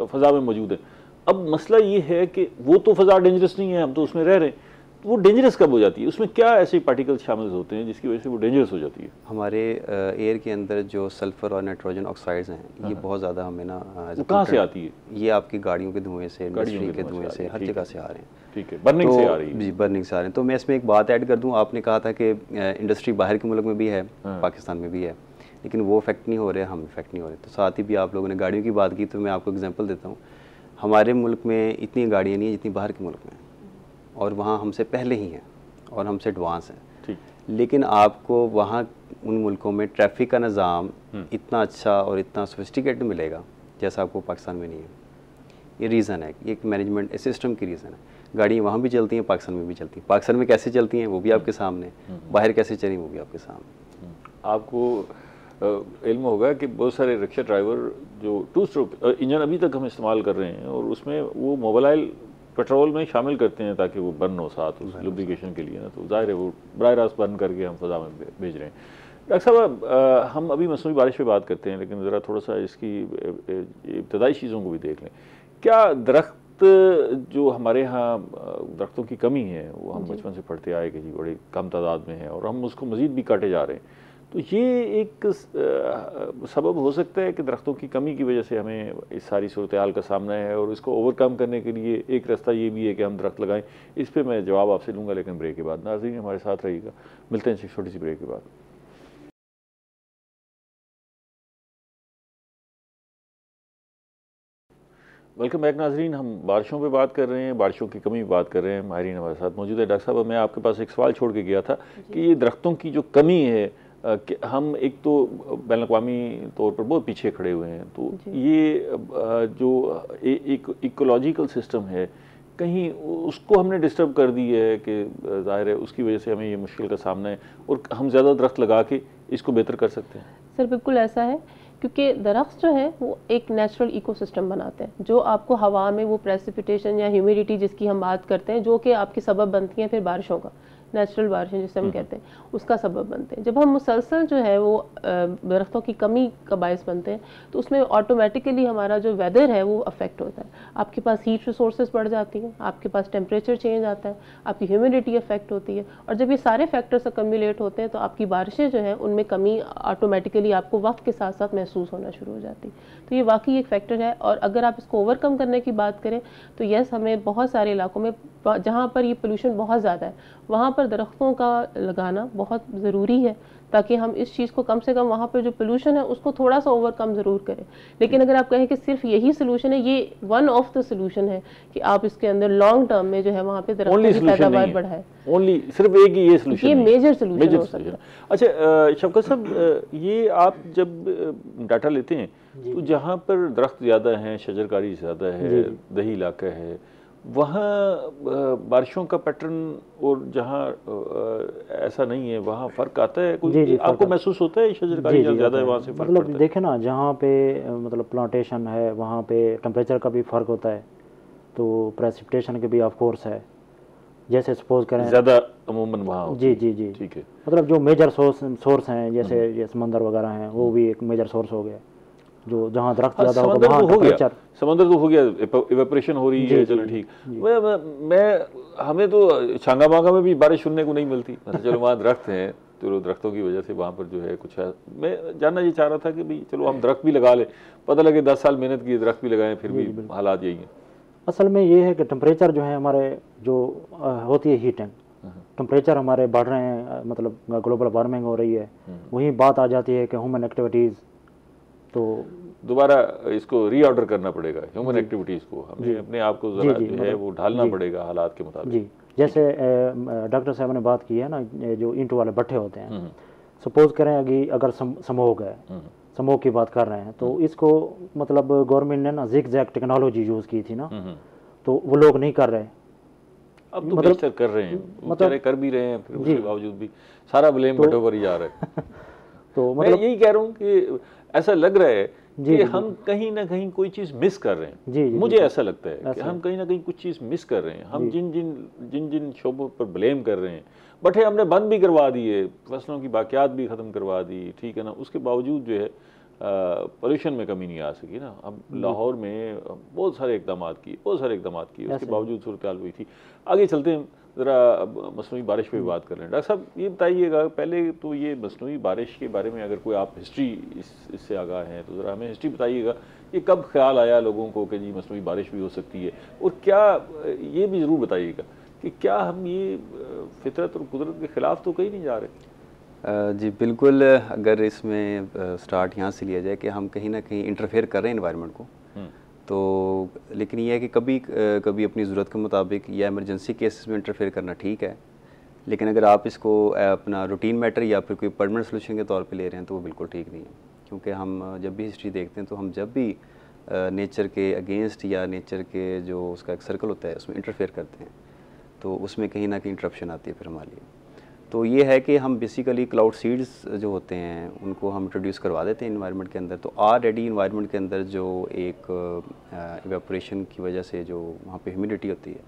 फ़ज़ा में मौजूद है। अब मसला ये है कि वो तो फ़ज़ा डेंजरस नहीं है, हम तो उसमें रह रहे हैं, तो वो डेंजरस कब हो जाती है? उसमें क्या ऐसे पार्टिकल्स शामिल होते हैं जिसकी वजह से वो डेंजरस हो जाती है? हमारे एयर के अंदर जो सल्फ़र और नाइट्रोजन ऑक्साइड्स हैं, ये बहुत ज़्यादा हमें ना, कहाँ से आती है? ये आपकी गाड़ियों के धुएँ से, इंडस्ट्री के धुएँ से, हर जगह से आ रहे हैं। ठीक है, बर्निंग से आ रही है। जी, बर्निंग से आ रहे हैं। तो मैं इसमें एक बात ऐड कर दूं, आपने कहा था कि इंडस्ट्री बाहर के मुल्क में भी है, पाकिस्तान में भी है, लेकिन वो इफेक्ट नहीं हो रहे, हम इफेक्ट नहीं हो रहे। तो साथ ही भी आप लोगों ने गाड़ियों की बात की, तो मैं आपको एग्जांपल देता हूं। हमारे मुल्क में इतनी गाड़ियां नहीं हैं जितनी बाहर के मुल्क में, और वहाँ हमसे पहले ही हैं और हमसे एडवांस हैं। ठीक। लेकिन आपको वहाँ उन मुल्कों में ट्रैफिक का निज़ाम इतना अच्छा और इतना सोफिस्टिकेटेड मिलेगा जैसा आपको पाकिस्तान में नहीं है। ये रीज़न है, ये एक मैनेजमेंट सिस्टम की रीज़न है। गाड़ियाँ वहाँ भी चलती हैं, पाकिस्तान में भी चलती हैं। पाकिस्तान में कैसे चलती हैं वो भी आपके सामने, बाहर कैसे चली वो भी आपके सामने। आपको इल्म होगा कि बहुत सारे रिक्शा ड्राइवर जो 2 स्ट्रोक इंजन अभी तक हम इस्तेमाल कर रहे हैं, और उसमें वो मोबाइल पेट्रोल में शामिल करते हैं ताकि वो बर्न हो साथ उस लुब्रिकेशन के लिए ना, तो जाहिर है वो बराह रास्त बर्न करके हम फ़ज़ा में भेज रहे हैं। डॉक्टर साहब, हम अभी मसनूई बारिश पे बात करते हैं, लेकिन ज़रा थोड़ा सा इसकी इब्तदाई चीज़ों को भी देख लें। क्या दरख्त जो हमारे यहाँ दरख्तों की कमी है, वो हम बचपन से पढ़ते आए कि जी बड़ी कम तादाद में है, और हम उसको मज़ीद भी काटे जा रहे हैं, तो ये एक सबब हो सकता है कि दरख्तों की कमी की वजह से हमें इस सारी सूरत हाल का सामना है, और इसको ओवरकम करने के लिए एक रास्ता ये भी है कि हम दरख्त लगाएं। इस पर मैं जवाब आपसे लूँगा, लेकिन ब्रेक के बाद। नाज़रीन, हमारे साथ रहिएगा, मिलते हैं छोटी सी ब्रेक के बाद। वेलकम बैक नाजरीन। हम बारिशों पे बात कर रहे हैं, बारिशों की कमी पे बात कर रहे हैं। माहिरीन हमारे साथ मौजूद है। डॉक्टर साहब, मैं आपके पास एक सवाल छोड़ के गया था कि ये दरख्तों की जो कमी है, कि हम एक तो बैन अक़वामी तौर पर बहुत पीछे खड़े हुए हैं, तो ये जो एक इकोलॉजिकल सिस्टम है, कहीं उसको हमने डिस्टर्ब कर दी है कि ज़ाहिर है उसकी वजह से हमें ये मुश्किल का सामना है, और हम ज़्यादा दरख्त लगा के इसको बेहतर कर सकते हैं? सर बिल्कुल ऐसा है, क्योंकि दरख्त जो है वो एक नेचुरल इकोसिस्टम बनाते हैं, जो आपको हवा में वो प्रेसिपिटेशन या ह्यूमिडिटी जिसकी हम बात करते हैं, जो कि आपकी सबब बनती हैं फिर बारिशों का, नेचुरल बारिशें जिसे हम कहते हैं, उसका सबब बनते हैं। जब हम मुसलसल जो है वो दरख्तों की कमी का बायस बनते हैं तो उसमें ऑटोमेटिकली हमारा जो वेदर है वो अफेक्ट होता है। आपके पास हीट रिसोर्सेज बढ़ जाती हैं, आपके पास टेम्परेचर चेंज आता है, आपकी ह्यूमिडिटी अफेक्ट होती है, और जब ये सारे फैक्टर्स अकम्युलेट होते हैं तो आपकी बारिशें जो हैं उनमें कमी ऑटोमेटिकली आपको वक्त के साथ साथ महसूस होना शुरू हो जाती है। तो ये वाकई एक फैक्टर है, और अगर आप इसको ओवरकम करने की बात करें तो यस, हमें बहुत सारे इलाकों में जहाँ पर ये पोल्यूशन बहुत ज़्यादा है वहाँ पर दरख्तों का लगाना बहुत ज़रूरी है, ताकि हम इस चीज़ को कम से कम वहाँ पर जो पोल्यूशन है उसको थोड़ा सा ओवरकम ज़रूर करें। लेकिन अगर आप कहें कि सिर्फ यही सोल्यूशन है, ये वन ऑफ द सोल्यूशन है कि आप इसके अंदर लॉन्ग टर्म में जो है वहाँ पे दरख्तों की पैदावार बढ़ाए। ओनली सिर्फ एक ही ये सोल्यूशन, ये मेजर सोल्यूशन हो सकता है। अच्छा शफकत साहब, ये आप जब डाटा लेते हैं तो जहाँ पर दरख्त ज़्यादा हैं, शजरकारी ज़्यादा है, दही इलाका है, वहाँ बारिशों का पैटर्न और जहाँ ऐसा नहीं है वहाँ फ़र्क आता है? कोई आपको महसूस होता है शजरकारी ज़्यादा है वहाँ से फ़र्क? मतलब देखें ना, जहाँ पे मतलब प्लांटेशन है वहाँ पे टेम्परेचर का भी फ़र्क होता है, तो प्रेसिपिटेशन के भी ऑफ कोर्स है। जैसे सपोज करें ज़्यादा अमूमन वहाँ, जी जी जी, ठीक है, मतलब जो मेजर सोर्स हैं जैसे ये समंदर वगैरह हैं, वो भी एक मेजर सोर्स हो गया। जो जहाँ दरख्त ज़्यादा होगा वहाँ टेम्परेचर, समंदर तो हो गया, इवेपोरेशन हो रही है, चलो ठीक। मैं हमें तो छांगा मांगा में भी बारिश सुनने को नहीं मिलती। चलो वहाँ दरख्त हैं, चलो दरख्तों की वजह से वहाँ पर जो है कुछ है। मैं जानना ये चाह रहा था कि भाई चलो हम दरख्त भी लगा लें, पता लगे 10 साल मेहनत की, दरख्त भी लगाएं, फिर भी हालात यही हैं। असल में ये है कि टेम्परेचर जो है हमारे जो होती है हीटिंग, टेम्परेचर हमारे बढ़ रहे हैं, मतलब ग्लोबल वार्मिंग हो रही है, वहीं बात आ जाती है कि ह्यूमन एक्टिविटीज़, तो दोबारा इसको रीऑर्डर करना पड़ेगा ह्यूमन एक्टिविटीज़ को, हमें अपने आप को जरा जो है वो ढालना पड़ेगा हालात के मुताबिक। जी, जैसे डॉक्टर साहब ने बात की है ना, जो ईंट वाले भट्टे होते हैं, सपोज करें कि अगर समोग है, समोग की बात कर रहे हैं, तो इसको मतलब गवर्नमेंट ने ना ज़िग-ज़ैग टेक्नोलॉजी यूज़ की थी ना, तो वो लोग नहीं कर रहे। अब तो मतलब कर रहे हैं, मतलब कर भी रहे हैं, फिर उसके बावजूद भी सारा ब्लेम भट्टों पर ही जा रहा है। तो मतलब मैं यही कह रहा हूँ कि ऐसा लग रहा है कि हम कहीं ना कहीं कोई चीज़ मिस कर रहे हैं। मुझे ऐसा लगता है कि हम कहीं ना कहीं कुछ चीज़ मिस कर रहे हैं। हम जिन शोबों पर ब्लेम कर रहे हैं, बट हमने बंद भी करवा दिए, फसलों की बाकियात भी ख़त्म करवा दी, ठीक है ना, उसके बावजूद जो है पोल्यूशन में कमी नहीं आ सकी ना। अब लाहौर में बहुत सारे इक़दाम किए, उसके बावजूद सूरत हाल हुई थी। आगे चलते हैं, ज़रा मसनूई बारिश पे भी बात कर रहे हैं। डॉक्टर साहब ये बताइएगा, पहले तो ये मसनूई बारिश के बारे में अगर कोई आप हिस्ट्री इससे आगाह हैं तो ज़रा हमें हिस्ट्री बताइएगा कि कब ख्याल आया लोगों को कि जी मसनूई बारिश भी हो सकती है, और क्या ये भी ज़रूर बताइएगा कि क्या हम ये फितरत और कुदरत के ख़िलाफ़ तो कहीं नहीं जा रहे? जी बिल्कुल, अगर इसमें स्टार्ट यहाँ से लिया जाए कि हम कहीं ना कहीं इंटरफेयर कर रहे हैं इन्वायरमेंट को, तो लेकिन ये है कि कभी अपनी ज़रूरत के मुताबिक या इमरजेंसी केसेस में इंटरफेयर करना ठीक है, लेकिन अगर आप इसको अपना रूटीन मैटर या फिर कोई परमानेंट सोल्यूशन के तौर पे ले रहे हैं तो वो बिल्कुल ठीक नहीं है। क्योंकि हम जब भी हिस्ट्री देखते हैं तो हम जब भी नेचर के अगेंस्ट या नेचर के जो उसका एक सर्कल होता है उसमें इंटरफेयर करते हैं तो उसमें कहीं ना कहीं इंटरप्शन आती है फिर हमारे लिए। तो ये है कि हम बेसिकली क्लाउड सीड्स जो होते हैं उनको हम इंट्रोड्यूस करवा देते हैं इन्वायरमेंट के अंदर। तो ऑलरेडी इन्वायरमेंट के अंदर जो एक इवेपोरेशन की वजह से जो वहाँ पे ह्यूमिडिटी होती है,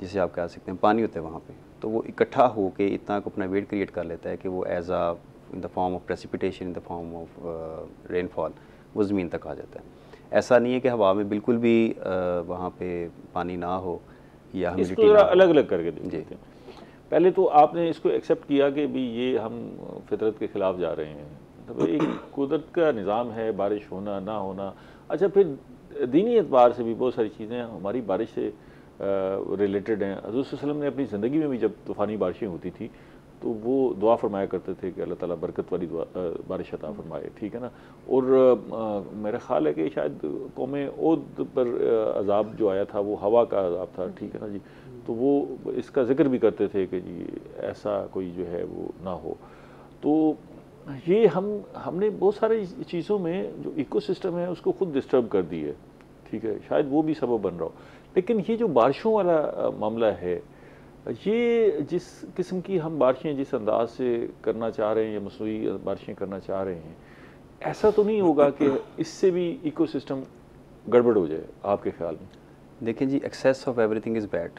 जिसे आप कह सकते हैं पानी होता है वहाँ पे, तो वो इकट्ठा होके इतना अपना वेट क्रिएट कर लेता है कि वो as a in the form of precipitation, in the form of rainfall वो ज़मीन तक आ जाता है। ऐसा नहीं है कि हवा में बिल्कुल भी वहाँ पे पानी ना हो या ह्यूमिडिटी ना हो। अलग अलग करके देते हैं। पहले तो आपने इसको एक्सेप्ट किया कि भी ये हम फितरत के ख़िलाफ़ जा रहे हैं, तो एक कुदरत का निज़ाम है, बारिश होना ना होना। अच्छा, फिर दीनी एतबार से भी बहुत सारी चीज़ें हमारी बारिश से रिलेटेड हैं। हज़रत सल्लल्लाहु अलैहि वसल्लम ने अपनी ज़िंदगी में भी जब तूफ़ानी बारिशें होती थी तो वो दुआ फरमाया करते थे कि अल्लाह ताला बरकत वाली बारिश अता फरमाए, ठीक है ना। और मेरा ख्याल है कि शायद कौमे ओद पर अजाब जो आया था वो हवा का अजाब था, ठीक है ना जी। तो वो इसका जिक्र भी करते थे कि जी ऐसा कोई जो है वो ना हो। तो ये हमने बहुत सारी चीज़ों में जो इकोसिस्टम है उसको खुद डिस्टर्ब कर दी है, ठीक है, शायद वो भी सबब बन रहा हो। लेकिन ये जो बारिशों वाला मामला है, ये जिस किस्म की हम बारिशें जिस अंदाज से करना चाह रहे हैं या मसनूई बारिशें करना चाह रहे हैं, ऐसा तो नहीं होगा कि इससे भी इकोसिस्टम गड़बड़ हो जाए आपके ख्याल में? देखिए जी, excess of everything is bad.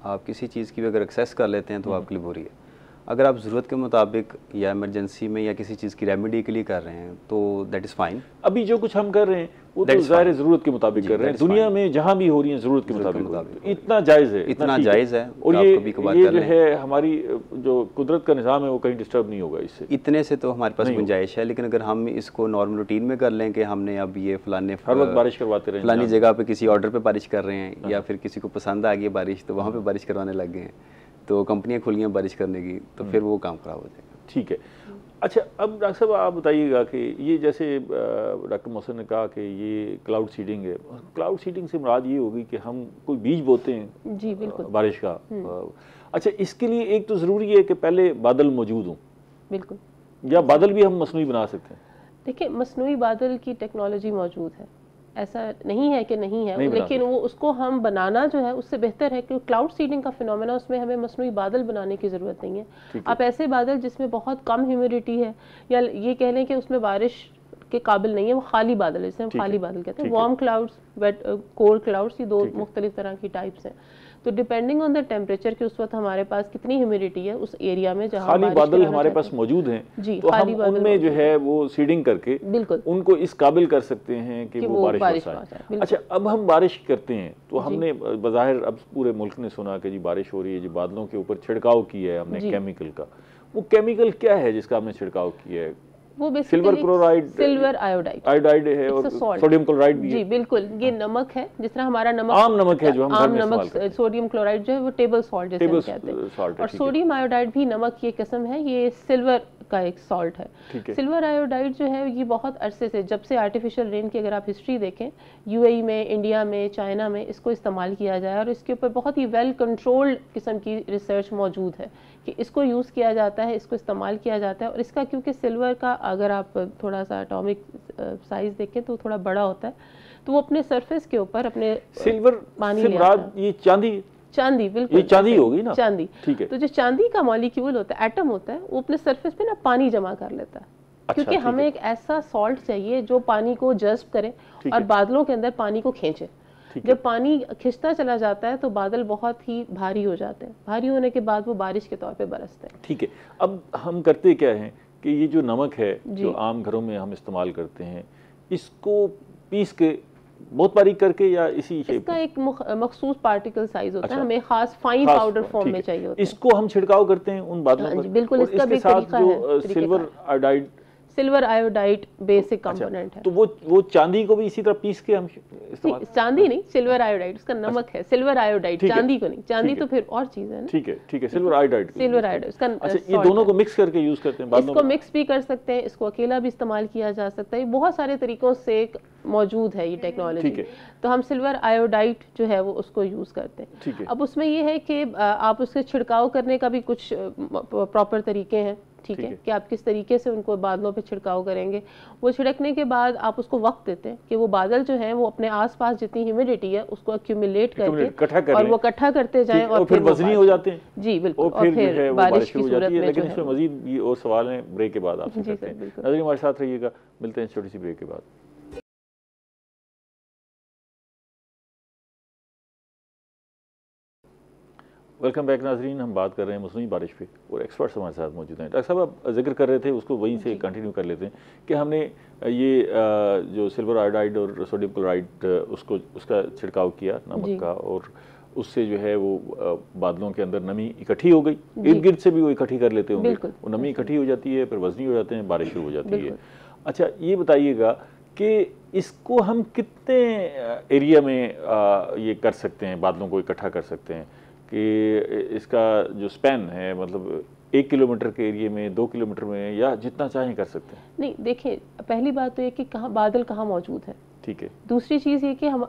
आप किसी चीज़ की भी अगर एक्सेस कर लेते हैं तो आपके लिए बुरी है। अगर आप ज़रूरत के मुताबिक या इमरजेंसी में या किसी चीज़ की रेमेडी के लिए कर रहे हैं तो दैट इज़ फाइन। अभी जो कुछ हम कर रहे हैं वो तो ज़ाहिर ज़रूरत के मुताबिक कर रहे हैं, दुनिया में जहाँ भी हो रही है ज़रूरत के मुताबिक, इतना जायज़ है, इतना जायज़ है। और ये जो है हमारी जो कुदरत का निज़ाम है वो कहीं डिस्टर्ब नहीं होगा इससे, इतने से तो हमारे पास गुंजाइश है। लेकिन अगर हम इसको नॉर्मल रूटीन में कर लें कि हमने अब ये फलाने हर वक्त बारिश करवाते रहे, फलानी जगह पे किसी ऑर्डर पे बारिश कर रहे हैं या फिर किसी को पसंद आ गई बारिश तो वहाँ पे बारिश करवाने लग गए हैं, तो कंपनियां खुली हैं बारिश करने की, तो फिर वो काम खराब हो जाएगा। ठीक है। अच्छा, अब डॉक्टर साहब आप बताइएगा कि ये जैसे डॉक्टर मोहसिन ने कहा कि ये क्लाउड सीडिंग है, क्लाउड सीडिंग से मुराद ये होगी कि हम कोई बीज बोते हैं जी बिल्कुल बारिश का। अच्छा, इसके लिए एक तो ज़रूरी है कि पहले बादल मौजूद हों, बिल्कुल, या बादल भी हम मसनूई बना सकते हैं? देखिए, मसनूई बादल की टेक्नोलॉजी मौजूद है, ऐसा नहीं है कि नहीं है, लेकिन वो उसको हम बनाना जो है उससे बेहतर है कि क्लाउड सीडिंग का फिनोमेना, उसमें हमें मसनूई बादल बनाने की ज़रूरत नहीं है। आप ऐसे बादल जिसमें बहुत कम ह्यूमिडिटी है या ये कह लें कि उसमें बारिश के काबिल नहीं है, वो खाली बादल है, जिसे हम खाली बादल कहते हैं। Warm clouds, wet cold clouds, ये दो मुख्तलिफ तरह की टाइप्स हैं। तो डिपेंडिंग ऑन द टेम्परेचर कि उस वक्त हमारे पास कितनी ह्यूमिडिटी है उस एरिया में जहाँ खाली बादल हमारे पास मौजूद हैं, जी, तो हम उनमें जो है वो सीडिंग करके बिल्कुल उनको इस काबिल कर सकते हैं कि वो बारिश बरसाए। अच्छा, अब हम बारिश करते हैं तो हमने बज़ाहिर अब पूरे मुल्क ने सुना कि जी बारिश हो रही है, जी बादलों के ऊपर छिड़काव किया है हमने केमिकल का। वो केमिकल क्या है जिसका हमने छिड़काव किया है? वो सिल्वर क्लोराइड, सिल्वर आयोडाइड है और सोडियम क्लोराइड भी है। जी बिल्कुल, ये नमक है, जिस तरह हमारा नमक आम नमक है जो हम आम नमक, सोडियम क्लोराइड जो है वो टेबल सॉल्ट जैसे हम कहते हैं, और सोडियम आयोडाइड भी नमक की एक किस्म है, ये सिल्वर का एक सॉल्ट है। सिल्वर आयोडाइड जो है ये बहुत अरसे से, जब से आर्टिफिशियल रेन की अगर आप हिस्ट्री देखें, यूएई में, इंडिया में, चाइना में इसको इस्तेमाल किया जाए और इसके ऊपर बहुत ही वेल कंट्रोल्ड किस्म की रिसर्च मौजूद है कि इसको यूज़ किया जाता है, इसको इस्तेमाल किया जाता है। और इसका क्योंकि सिल्वर का अगर आप थोड़ा सा एटॉमिक साइज देखें तो थोड़ा बड़ा होता है, तो वो अपने सरफेस के ऊपर अपने सिल्वर पानी ये चांदी बिल्कुल, ये चांदी होगी ना, चांदी। ठीक है। तो जो चांदी का मॉलिक्यूल होता है, एटम होता है, वो अपने सरफेस पे ना पानी जमा कर लेता है। क्योंकि हमें एक ऐसा सॉल्ट चाहिए जो पानी को जज्ब करे और बादलों के अंदर पानी को खींचे। जब पानी खिंचता चला जाता है तो बादल बहुत ही भारी हो जाते हैं, भारी होने के बाद वो बारिश के तौर पे बरसते हैं। ठीक है। अब हम करते क्या हैं कि ये जो नमक है जो आम घरों में हम इस्तेमाल करते हैं, इसको पीस के बहुत बारीक करके या इसी शेप, इसका एक मखसूस पार्टिकल साइज होता है, हमें खास फाइन पाउडर फॉर्म में चाहिए होता है। इसको हम छिड़काव करते हैं उन बादलों पर। बिल्कुल, इसका भी तरीका है। सिल्वर आयोडाइड बेसिक कंपोनेंट है। तो वो चांदी को भी इसी तरह पीस के हम इस्तेमाल, चांदी नहीं, सिल्वर आयोडाइड, उसका नमक है, सिल्वर आयोडाइड, चांदी को नहीं, चांदी तो फिर और चीज है ना। ठीक है, सिल्वर आयोडाइड, उसका ये दोनों को मिक्स करके यूज करते हैं। इसको मिक्स भी कर सकते हैं, इसको अकेला भी इस्तेमाल किया जा सकता है, बहुत सारे तरीकों से मौजूद है ये टेक्नोलॉजी। तो हम सिल्वर आयोडाइड जो है वो उसको यूज करते हैं। अब उसमें ये है कि आप उसके छिड़काव करने का भी कुछ प्रॉपर तरीके हैं, ठीक है, कि आप किस तरीके से उनको बादलों पे छिड़काव करेंगे। वो छिड़कने के बाद आप उसको वक्त देते हैं कि वो बादल जो है वो अपने आसपास जितनी ह्यूमिडिटी है उसको एक्यूमुलेट करके और वो इकट्ठा करते जाएं और फिर वज़नी हो जाते हैं। जी बिल्कुल, और फिर बारिश की सूरत में। लेकिन इसमें मजीद भी और सवाल हैं, ब्रेक के बाद आपसे करते हैं। नाज़रीन हमारे साथ रहिएगा, मिलते हैं छोटी सी ब्रेक के बाद। वेलकम बैक नाजरीन, हम बात कर रहे हैं मौसमी बारिश पे और एक्सपर्ट्स हमारे साथ मौजूद हैं। डॉक्टर साहब आप जिक्र कर रहे थे, उसको वहीं से कंटिन्यू कर लेते हैं कि हमने ये जो सिल्वर आयोडाइड और सोडियम क्लोराइड उसका छिड़काव किया नमक का, और उससे जो है वो बादलों के अंदर नमी इकट्ठी हो गई, इर्द गिर्द से भी वो इकट्ठी कर लेते होंगे, वो नमी इकट्ठी हो जाती है, फिर वज़नी हो जाते हैं, बारिश शुरू हो जाती है। अच्छा, ये बताइएगा कि इसको हम कितने एरिया में ये कर सकते हैं, बादलों को इकट्ठा कर सकते हैं, कि इसका जो स्पैन है, मतलब 1 किलोमीटर के एरिया में, 2 किलोमीटर में, या जितना चाहें कर सकते हैं? नहीं, देखिए, पहली बात तो ये कि कहाँ बादल कहाँ मौजूद है, ठीक है। दूसरी चीज़ ये कि हम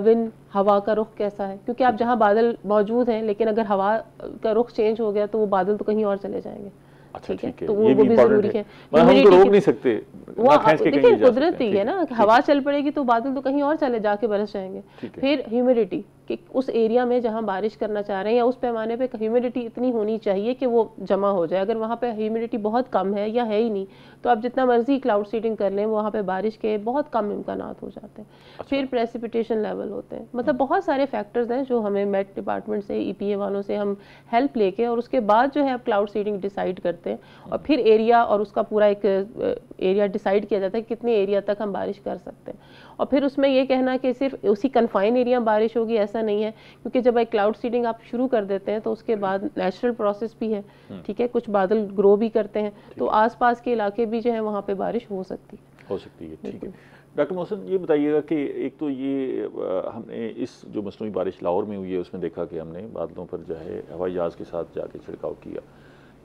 विंड, हवा का रुख कैसा है, क्योंकि आप जहाँ बादल मौजूद हैं लेकिन अगर हवा का रुख चेंज हो गया तो वो बादल तो कहीं और चले जाएंगे। अच्छा, ठीक है, तो वो भी जरूरी है। हम तो रोक नहीं सकते, वो देखिए कुदरती है ना, हवा चल पड़ेगी तो बादल तो कहीं और चले जाके बरस जाएंगे। फिर ह्यूमिडिटी, कि उस एरिया में जहाँ बारिश करना चाह रहे हैं या उस पैमाने पे ह्यूमिडिटी इतनी होनी चाहिए कि वो जमा हो जाए। अगर वहाँ पे ह्यूमिडिटी बहुत कम है या है ही नहीं तो आप जितना मर्जी क्लाउड सीडिंग कर लें, वहाँ पे बारिश के बहुत कम इम्कानात हो जाते हैं। अच्छा। फिर प्रेसिपिटेशन लेवल होते हैं, मतलब बहुत सारे फैक्टर्स हैं जो हमें मेट डिपार्टमेंट से, EPA वालों से हम हेल्प लेके और उसके बाद जो है आप क्लाउड सीडिंग डिसाइड करते हैं और फिर एरिया और उसका पूरा एक एरिया डिसाइड किया जाता है कितने एरिया तक हम बारिश कर सकते हैं। और फिर उसमें ये कहना कि सिर्फ उसी कन्फाइन एरिया में बारिश होगी ऐसा नहीं है, क्योंकि जब एक क्लाउड सीडिंग आप शुरू कर देते हैं तो उसके बाद नेचुरल प्रोसेस भी है, ठीक है, कुछ बादल ग्रो भी करते हैं तो आसपास के इलाके भी जो है वहाँ पे बारिश हो सकती है। ठीक है। डॉक्टर मोहसिन ये बताइएगा कि एक तो ये हमने इस जो मसनूई बारिश लाहौर में हुई है उसमें देखा कि हमने बादलों पर जो है हवाई जहाज़ के साथ जाके छिड़काव किया।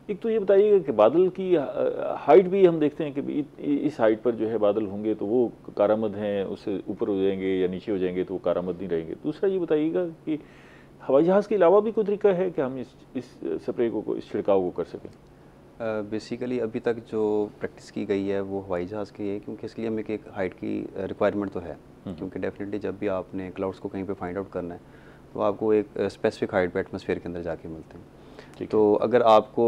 एक तो ये बताइएगा कि बादल की हाइट भी हम देखते हैं कि इस हाइट पर जो है बादल होंगे तो वो कारामद हैं, उससे ऊपर हो जाएंगे या नीचे हो जाएंगे तो वो कारामद नहीं रहेंगे। दूसरा ये बताइएगा कि हवाई जहाज़ के अलावा भी कोई तरीका है कि हम इस स्प्रे को, इस छिड़काव को कर सकें? बेसिकली अभी तक जो प्रैक्टिस की गई है वो हवाई जहाज़ की है, क्योंकि इसके लिए हमें एक हाइट की रिक्वायरमेंट तो है, क्योंकि डेफिनेटली जब भी आपने क्लाउड्स को कहीं पे फाइंड आउट करना है तो आपको एक स्पेसिफिक हाइट पे एटमॉस्फेयर के अंदर जाके मिलते हैं। तो अगर आपको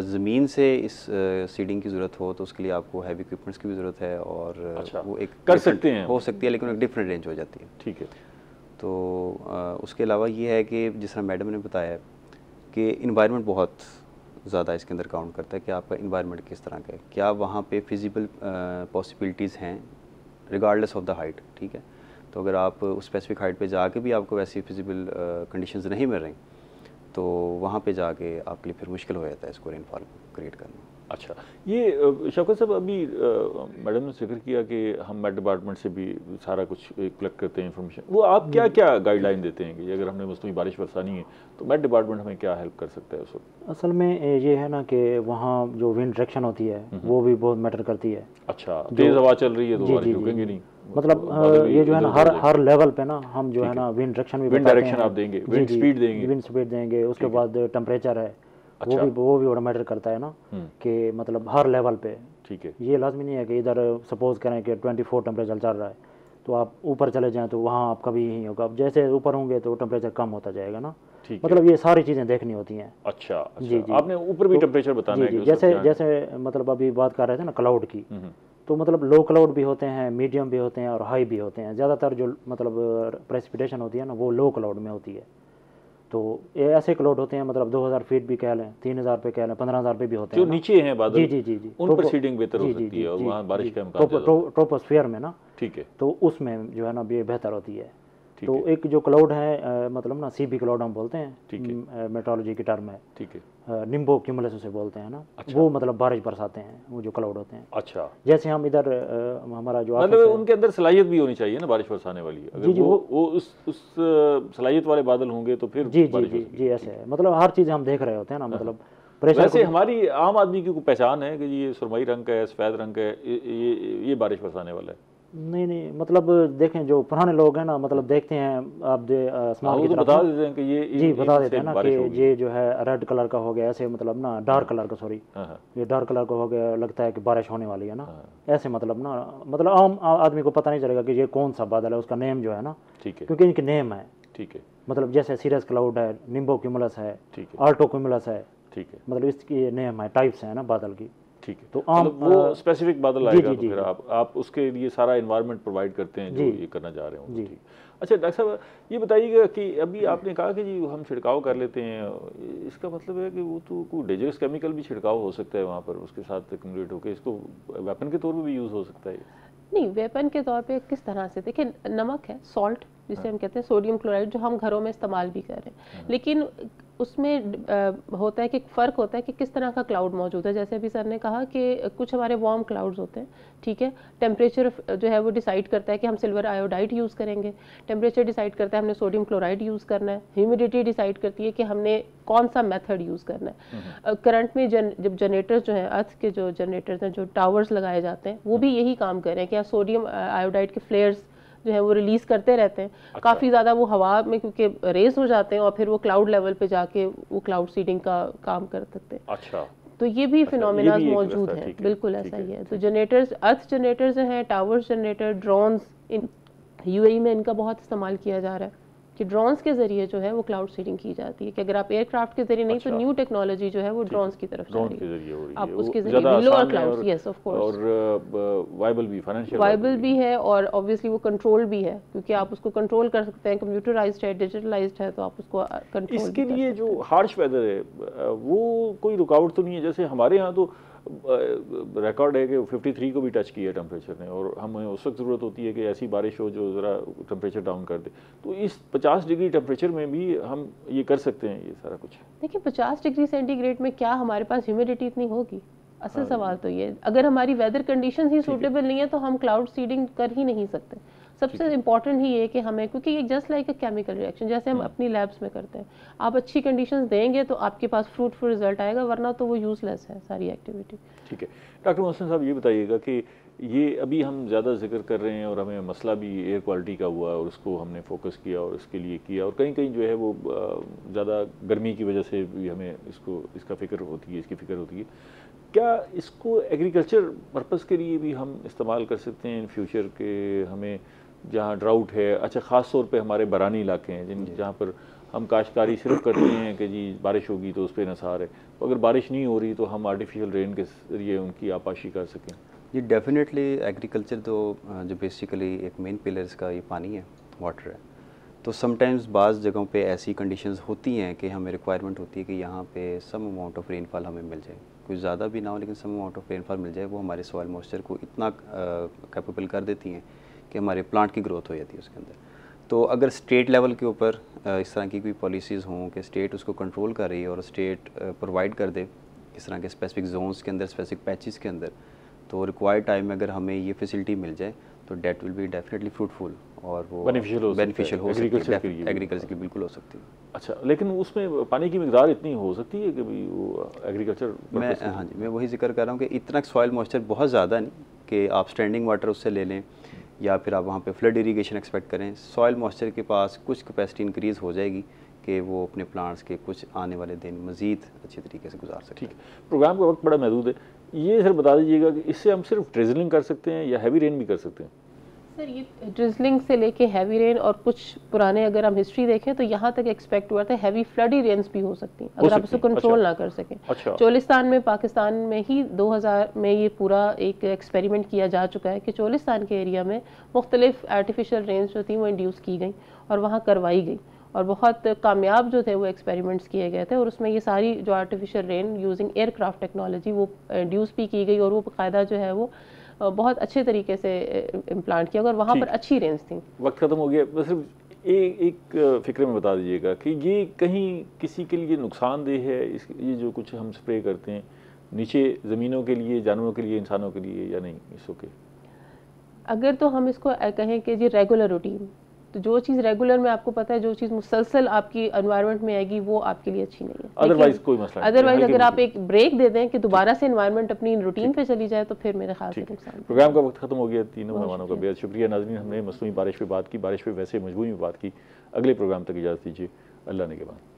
ज़मीन से इस सीडिंग की ज़रूरत हो तो उसके लिए आपको हैवी इक्विपमेंट्स की भी ज़रूरत है और वो एक कर सकते हैं, हो सकती है, लेकिन एक डिफरेंट रेंज हो जाती है। ठीक है। तो उसके अलावा ये है कि जिस तरह मैडम ने बताया कि इन्वायरमेंट बहुत ज़्यादा इसके अंदर काउंट करता है कि आपका इन्वायरमेंट किस तरह का है, क्या वहाँ पे फिजिबल पॉसिबिलिटीज़ हैं रिगार्डलेस ऑफ द हाइट, ठीक है। तो अगर आप उस स्पेसिफिक हाइट पे जाके भी आपको वैसी फिजिबल कंडीशंस नहीं मिल रही तो वहाँ पे जाके आपके लिए फिर मुश्किल हो जाता है इसको रेनफॉल क्रिएट करना। अच्छा, ये शौकत साहब अभी मैडम ने जिक्र किया कि हम मेट डिपार्टमेंट से भी सारा कुछ कलेक्ट करते हैं इन्फॉर्मेशन, वो आप क्या क्या गाइडलाइन देते हैं कि अगर हमने मसनूई बारिश बरसानी है तो मेट डिपार्टमेंट हमें क्या हेल्प कर सकता है उस वक्त? असल में ये है ना कि वहाँ जो विंड डायरेक्शन होती है वो भी बहुत मैटर करती है। अच्छा, तेज़ हवा चल रही है तो बारिश रुकेंगी नहीं, मतलब ये जो है ना हर लेवल पे ना हम जो है ना विंड डायरेक्शन भी विंड डायरेक्शन आप देंगे, विंड स्पीड देंगे, उसके बाद टेम्परेचर है। अच्छा। वो भी बड़ा मैटर करता है ना कि मतलब हर लेवल पे, ठीक है। ये लाजमी नहीं है कि इधर सपोज करें कि 24 टेम्परेचर चल रहा है तो आप ऊपर चले जाएं तो वहाँ आपका भी यही होगा, जैसे ऊपर होंगे तो टेम्परेचर कम होता जाएगा ना, मतलब ये सारी चीज़ें देखनी होती हैं। अच्छा, जी, आपने ऊपर भी टेम्परेचर बताना है। जैसे मतलब अभी बात कर रहे थे ना क्लाउड की, तो मतलब लो क्लाउड भी होते हैं, मीडियम भी होते हैं और हाई भी होते हैं। ज़्यादातर जो मतलब प्रेसिपिटेशन होती है ना वो लो क्लाउड में होती है। तो ये ऐसे क्लाउड होते हैं मतलब 2000 फीट भी कह लें, 3000 पे कह लें, 15000 पे भी होते हैं जो नीचे हैं बादल। जी, उन पर सीडिंग बेहतर हो सकती है और वहाँ बारिश का इम्कान ज़्यादा है। ट्रोपोस्फियर में ना, ठीक है, तो उसमें जो है ना ये बेहतर होती है। तो एक जो क्लाउड है मतलब ना CB क्लाउड हम बोलते हैं, मेट्रोलॉजी की टर्म है, ठीक है, निम्बो क्यूमुलस उसे बोलते हैं ना। अच्छा। वो मतलब बारिश बरसाते हैं वो जो क्लाउड होते हैं। अच्छा, जैसे हम इधर हमारा जो मतलब उनके अंदर सलाहियत भी होनी चाहिए ना बारिश बरसाने वाली, अगर वो उस सलाहियत वाले बादल होंगे तो फिर जी ऐसे है। मतलब हर चीज़ हम देख रहे होते हैं ना, मतलब वैसे हमारी आम आदमी की कोई पहचान है कि ये सुरमई रंग का है, सफ़ेद रंग का है, ये बारिश बरसाने वाला है? नहीं, मतलब देखें जो पुराने लोग हैं ना, मतलब देखते हैं आप आसमान की तरफ, बता देते हैं कि ये जी बता देते हैं ना कि ये जो है रेड कलर का हो गया, ऐसे मतलब ना डार्क कलर का, सॉरी ये डार्क कलर का हो गया, लगता है कि बारिश होने वाली है ना, ऐसे मतलब ना, मतलब आम आदमी को पता नहीं चलेगा कि ये कौन सा बादल है, उसका नेम जो है ना, ठीक है, क्योंकि इनके नेम है, ठीक है, मतलब जैसे सीरस क्लाउड है, निम्बो क्यूमुलस है, आल्टो क्यूमुलस है, ठीक है, मतलब इसकी नेम है, टाइप्स है ना बादल की, ठीक है। तो मतलब वो स्पेसिफिक बादल आएगा तो फिर आप उसके लिए सारा एनवायरनमेंट प्रोवाइड करते हैं जो ये करना चाह रहे हो। ठीक। अच्छा डॉक्टर साहब ये बताइएगा कि अभी आपने कहा कि जी हम छिड़काव कर लेते हैं, इसका मतलब है कि वो तो कोई डेंजरस केमिकल भी छिड़काव हो सकता है वहाँ पर, उसके साथ एक्यूमुलेट होकर इसको वेपन के तौर पर भी यूज़ हो सकता है? नहीं, वेपन के तौर पे किस तरह से, देखिए नमक है, सॉल्ट जिसे हम कहते हैं, सोडियम क्लोराइड, जो हम घरों में इस्तेमाल भी कर रहे हैं, लेकिन उसमें होता है कि फ़र्क होता है कि किस तरह का क्लाउड मौजूद है। जैसे अभी सर ने कहा कि कुछ हमारे वार्म क्लाउड्स होते हैं, ठीक है, टेम्परेचर जो है वो डिसाइड करता है कि हम सिल्वर आयोडाइड यूज़ करेंगे, टेम्परेचर डिसाइड करता है हमने सोडियम क्लोराइड यूज़ करना है, ह्यूमिडिटी डिसाइड करती है कि हमने कौन सा मेथड यूज़ करना है। करंट में जब जनरेटर्स जो हैं, अर्थ के जो जनरेटर्स हैं, जो टावर्स लगाए जाते हैं, वो भी यही काम कर रहे हैं कि सोडियम आयोडाइड के फ्लेयर्स जो है वो रिलीज़ करते रहते हैं। अच्छा। काफ़ी ज़्यादा वो हवा में क्योंकि रेस हो जाते हैं और फिर वो क्लाउड लेवल पे जाके वो क्लाउड सीडिंग का काम कर सकते हैं। अच्छा, तो ये भी फिनोमेना मौजूद हैं, बिल्कुल ऐसा ही है। तो जनरेटर्स, अर्थ जनरेटर्स हैं, टावर्स जनरेटर, ड्रोन्स, इन UAE में इनका बहुत इस्तेमाल किया जा रहा है, कि ड्रोन्स के जरिए जो है वो क्लाउड सीडिंग की जाती है, कि अगर आप एयरक्राफ्ट के जरिए नहीं तो न्यू टेक्नोलॉजी जो है वो ड्रोन्स की तरफ जा रही है, आप उसके जरिए lower cloud, yes of course, और वायबल भी, फाइनेंशियल वायबल भी है, और ऑब्वियसली वो कंट्रोल भी है, क्योंकि आप उसको कंट्रोल कर सकते हैं, कंप्यूटराइज्ड है, डिजिटलाइज्ड है, तो आप उसको कंट्रोल। इसके लिए जो हार्श वेदर है वो कोई रुकावट तो नहीं है? जैसे हमारे यहाँ तो रिकॉर्ड है कि 53 को भी टच किया टेम्परेचर ने, और हमें उस वक्त ज़रूरत होती है कि ऐसी बारिश हो जो ज़रा टेम्परेचर डाउन कर दे, तो इस 50 डिग्री टेम्परेचर में भी हम ये कर सकते हैं ये सारा कुछ? देखिए 50 डिग्री सेंटीग्रेड में क्या हमारे पास ह्यूमिडिटी इतनी होगी? असल सवाल तो ये, अगर हमारी वेदर कंडीशंस ही सूटेबल नहीं है तो हम क्लाउड सीडिंग कर ही नहीं सकते। सबसे इम्पॉर्टेंट ही है कि हमें, क्योंकि ये just like a chemical reaction जैसे हम अपनी लैब्स में करते हैं, आप अच्छी कंडीशंस देंगे तो आपके पास फ्रूटफुल रिजल्ट आएगा, वरना तो वो यूजलेस है सारी एक्टिविटी। ठीक है डॉक्टर मोहसिन साहब, ये बताइएगा कि ये अभी हम ज़्यादा जिक्र कर रहे हैं और हमें मसला भी एयर क्वालिटी का हुआ और उसको हमने फोकस किया और इसके लिए किया, और कहीं कहीं जो है वो ज़्यादा गर्मी की वजह से भी हमें इसका फ़िक्र होती है, इसकी फ़िक्र होती है। क्या इसको एग्रीकल्चर पर्पज़ के लिए भी हम इस्तेमाल कर सकते हैं इन फ्यूचर के? हमें जहाँ ड्राउट है, अच्छा ख़ास तौर पे हमारे बरानी इलाके हैं जहाँ पर हम काश्तकारी सिर्फ करते हैं कि जी बारिश होगी तो उस पर निसार है, तो अगर बारिश नहीं हो रही तो हम आर्टिफिशियल रेन के जरिए उनकी आपाशी कर सकें? जी डेफिनेटली एग्रीकल्चर तो जो बेसिकली एक मेन पिलर इसका ये पानी है, वाटर है। तो समटाइम्स बाज़ जगहों पे ऐसी कंडीशंस होती हैं कि हमें रिक्वायरमेंट होती है कि यहाँ पे सम अमाउंट ऑफ रेनफॉल हमें मिल जाए, कुछ ज़्यादा भी ना हो लेकिन सम अमाउंट ऑफ रेनफॉल मिल जाए। वो हमारे सॉइल मॉइस्चर को इतना कैपेबल कर देती हैं कि हमारे प्लांट की ग्रोथ हो जाती है उसके अंदर। तो अगर स्टेट लेवल के ऊपर इस तरह की कोई पॉलिसीज़ हों कि स्टेट उसको कंट्रोल कर रही है और स्टेट प्रोवाइड कर दे इस तरह के स्पेसिफिक जोन्स के अंदर, स्पेसिफिक पैचेस के अंदर, तो रिक्वायर्ड टाइम में अगर हमें ये फैसिलिटी मिल जाए तो that will be definitely fruitful और वो बेनिफिशियल हो सकती है, एग्रीकल्चर की बिल्कुल हो सकती है। अच्छा, लेकिन उसमें पानी की मिकदार इतनी हो सकती है कि भाई वो एग्रीकल्चर मैं हाँ जी, मैं वही जिक्र कर रहा हूँ कि इतना सॉइल मॉइस्चर बहुत ज़्यादा नहीं कि आप स्टैंडिंग वाटर उससे ले लें या फिर आप वहाँ पे फ्लड इरीगेशन एक्सपेक्ट करें। सॉइल मॉइस्चर के पास कुछ कैपेसिटी इंक्रीज़ हो जाएगी कि वो अपने प्लांट्स के कुछ आने वाले दिन मज़ीद अच्छे तरीके से गुजार सकें। ठीक, प्रोग्राम का वक्त बड़ा महदूद है, ये सर बता दीजिएगा कि इससे हम सिर्फ ड्रिजलिंग कर सकते हैं या हैवी रेन भी कर सकते हैं? सर ये ड्रिजलिंग से लेके हैवी रेन और कुछ पुराने अगर हम हिस्ट्री देखें तो यहाँ तक एक्सपेक्ट हुआ था हैवी फ्लडी रेन्स भी हो सकती हैं अगर आप इसको कंट्रोल ना कर सकें। अच्छा। चोलिस्तान में, पाकिस्तान में ही 2000 में ये पूरा एक एक्सपेरिमेंट किया जा चुका है कि चोलिस्तान के एरिया में मुख्तलिफ आर्टिफिशियल रेन्स जो थी वो इंड्यूस की गई और वहाँ करवाई गई और बहुत कामयाब जो थे वो एक्सपेरिमेंट्स किए गए थे और उसमें ये सारी जो artificial rain using aircraft technology वो इंड्यूस भी की गई और वो बाकायदा जो है वो बहुत अच्छे तरीके से इम्प्लांट किया और वहाँ पर अच्छी रेंज थी। वक्त ख़त्म हो गया, बस सिर्फ एक फ़िक्र में बता दीजिएगा कि ये कहीं किसी के लिए नुकसानदेह है ये जो कुछ हम स्प्रे करते हैं नीचे ज़मीनों के लिए, जानवरों के लिए, इंसानों के लिए, या नहीं? It's okay. अगर तो हम इसको कहें कि जी रेगुलर रूटीन, तो जो चीज़ रेगुलर में आपको पता है, जो चीज़ मुसलसल आपकी एनवायरनमेंट में आएगी वो आपके लिए अच्छी नहीं है। अदरवाइज कोई मसला नहीं। अदरवाइज अगर आप एक ब्रेक दे दें कि दोबारा से एनवायरनमेंट अपनी रूटीन पे चली जाए तो फिर मेरे ख्याल से नुकसान। प्रोग्राम का वक्त खत्म हो गया। तीनों मेहमानों का बेहद शुक्रिया। नाज़रीन, हमने मसनूई बारिश पे बात की, बारिश पे वैसे मजबूरी में बात की। अगले प्रोग्राम तक इजाज़त दीजिए। अल्लाह ने के बाद।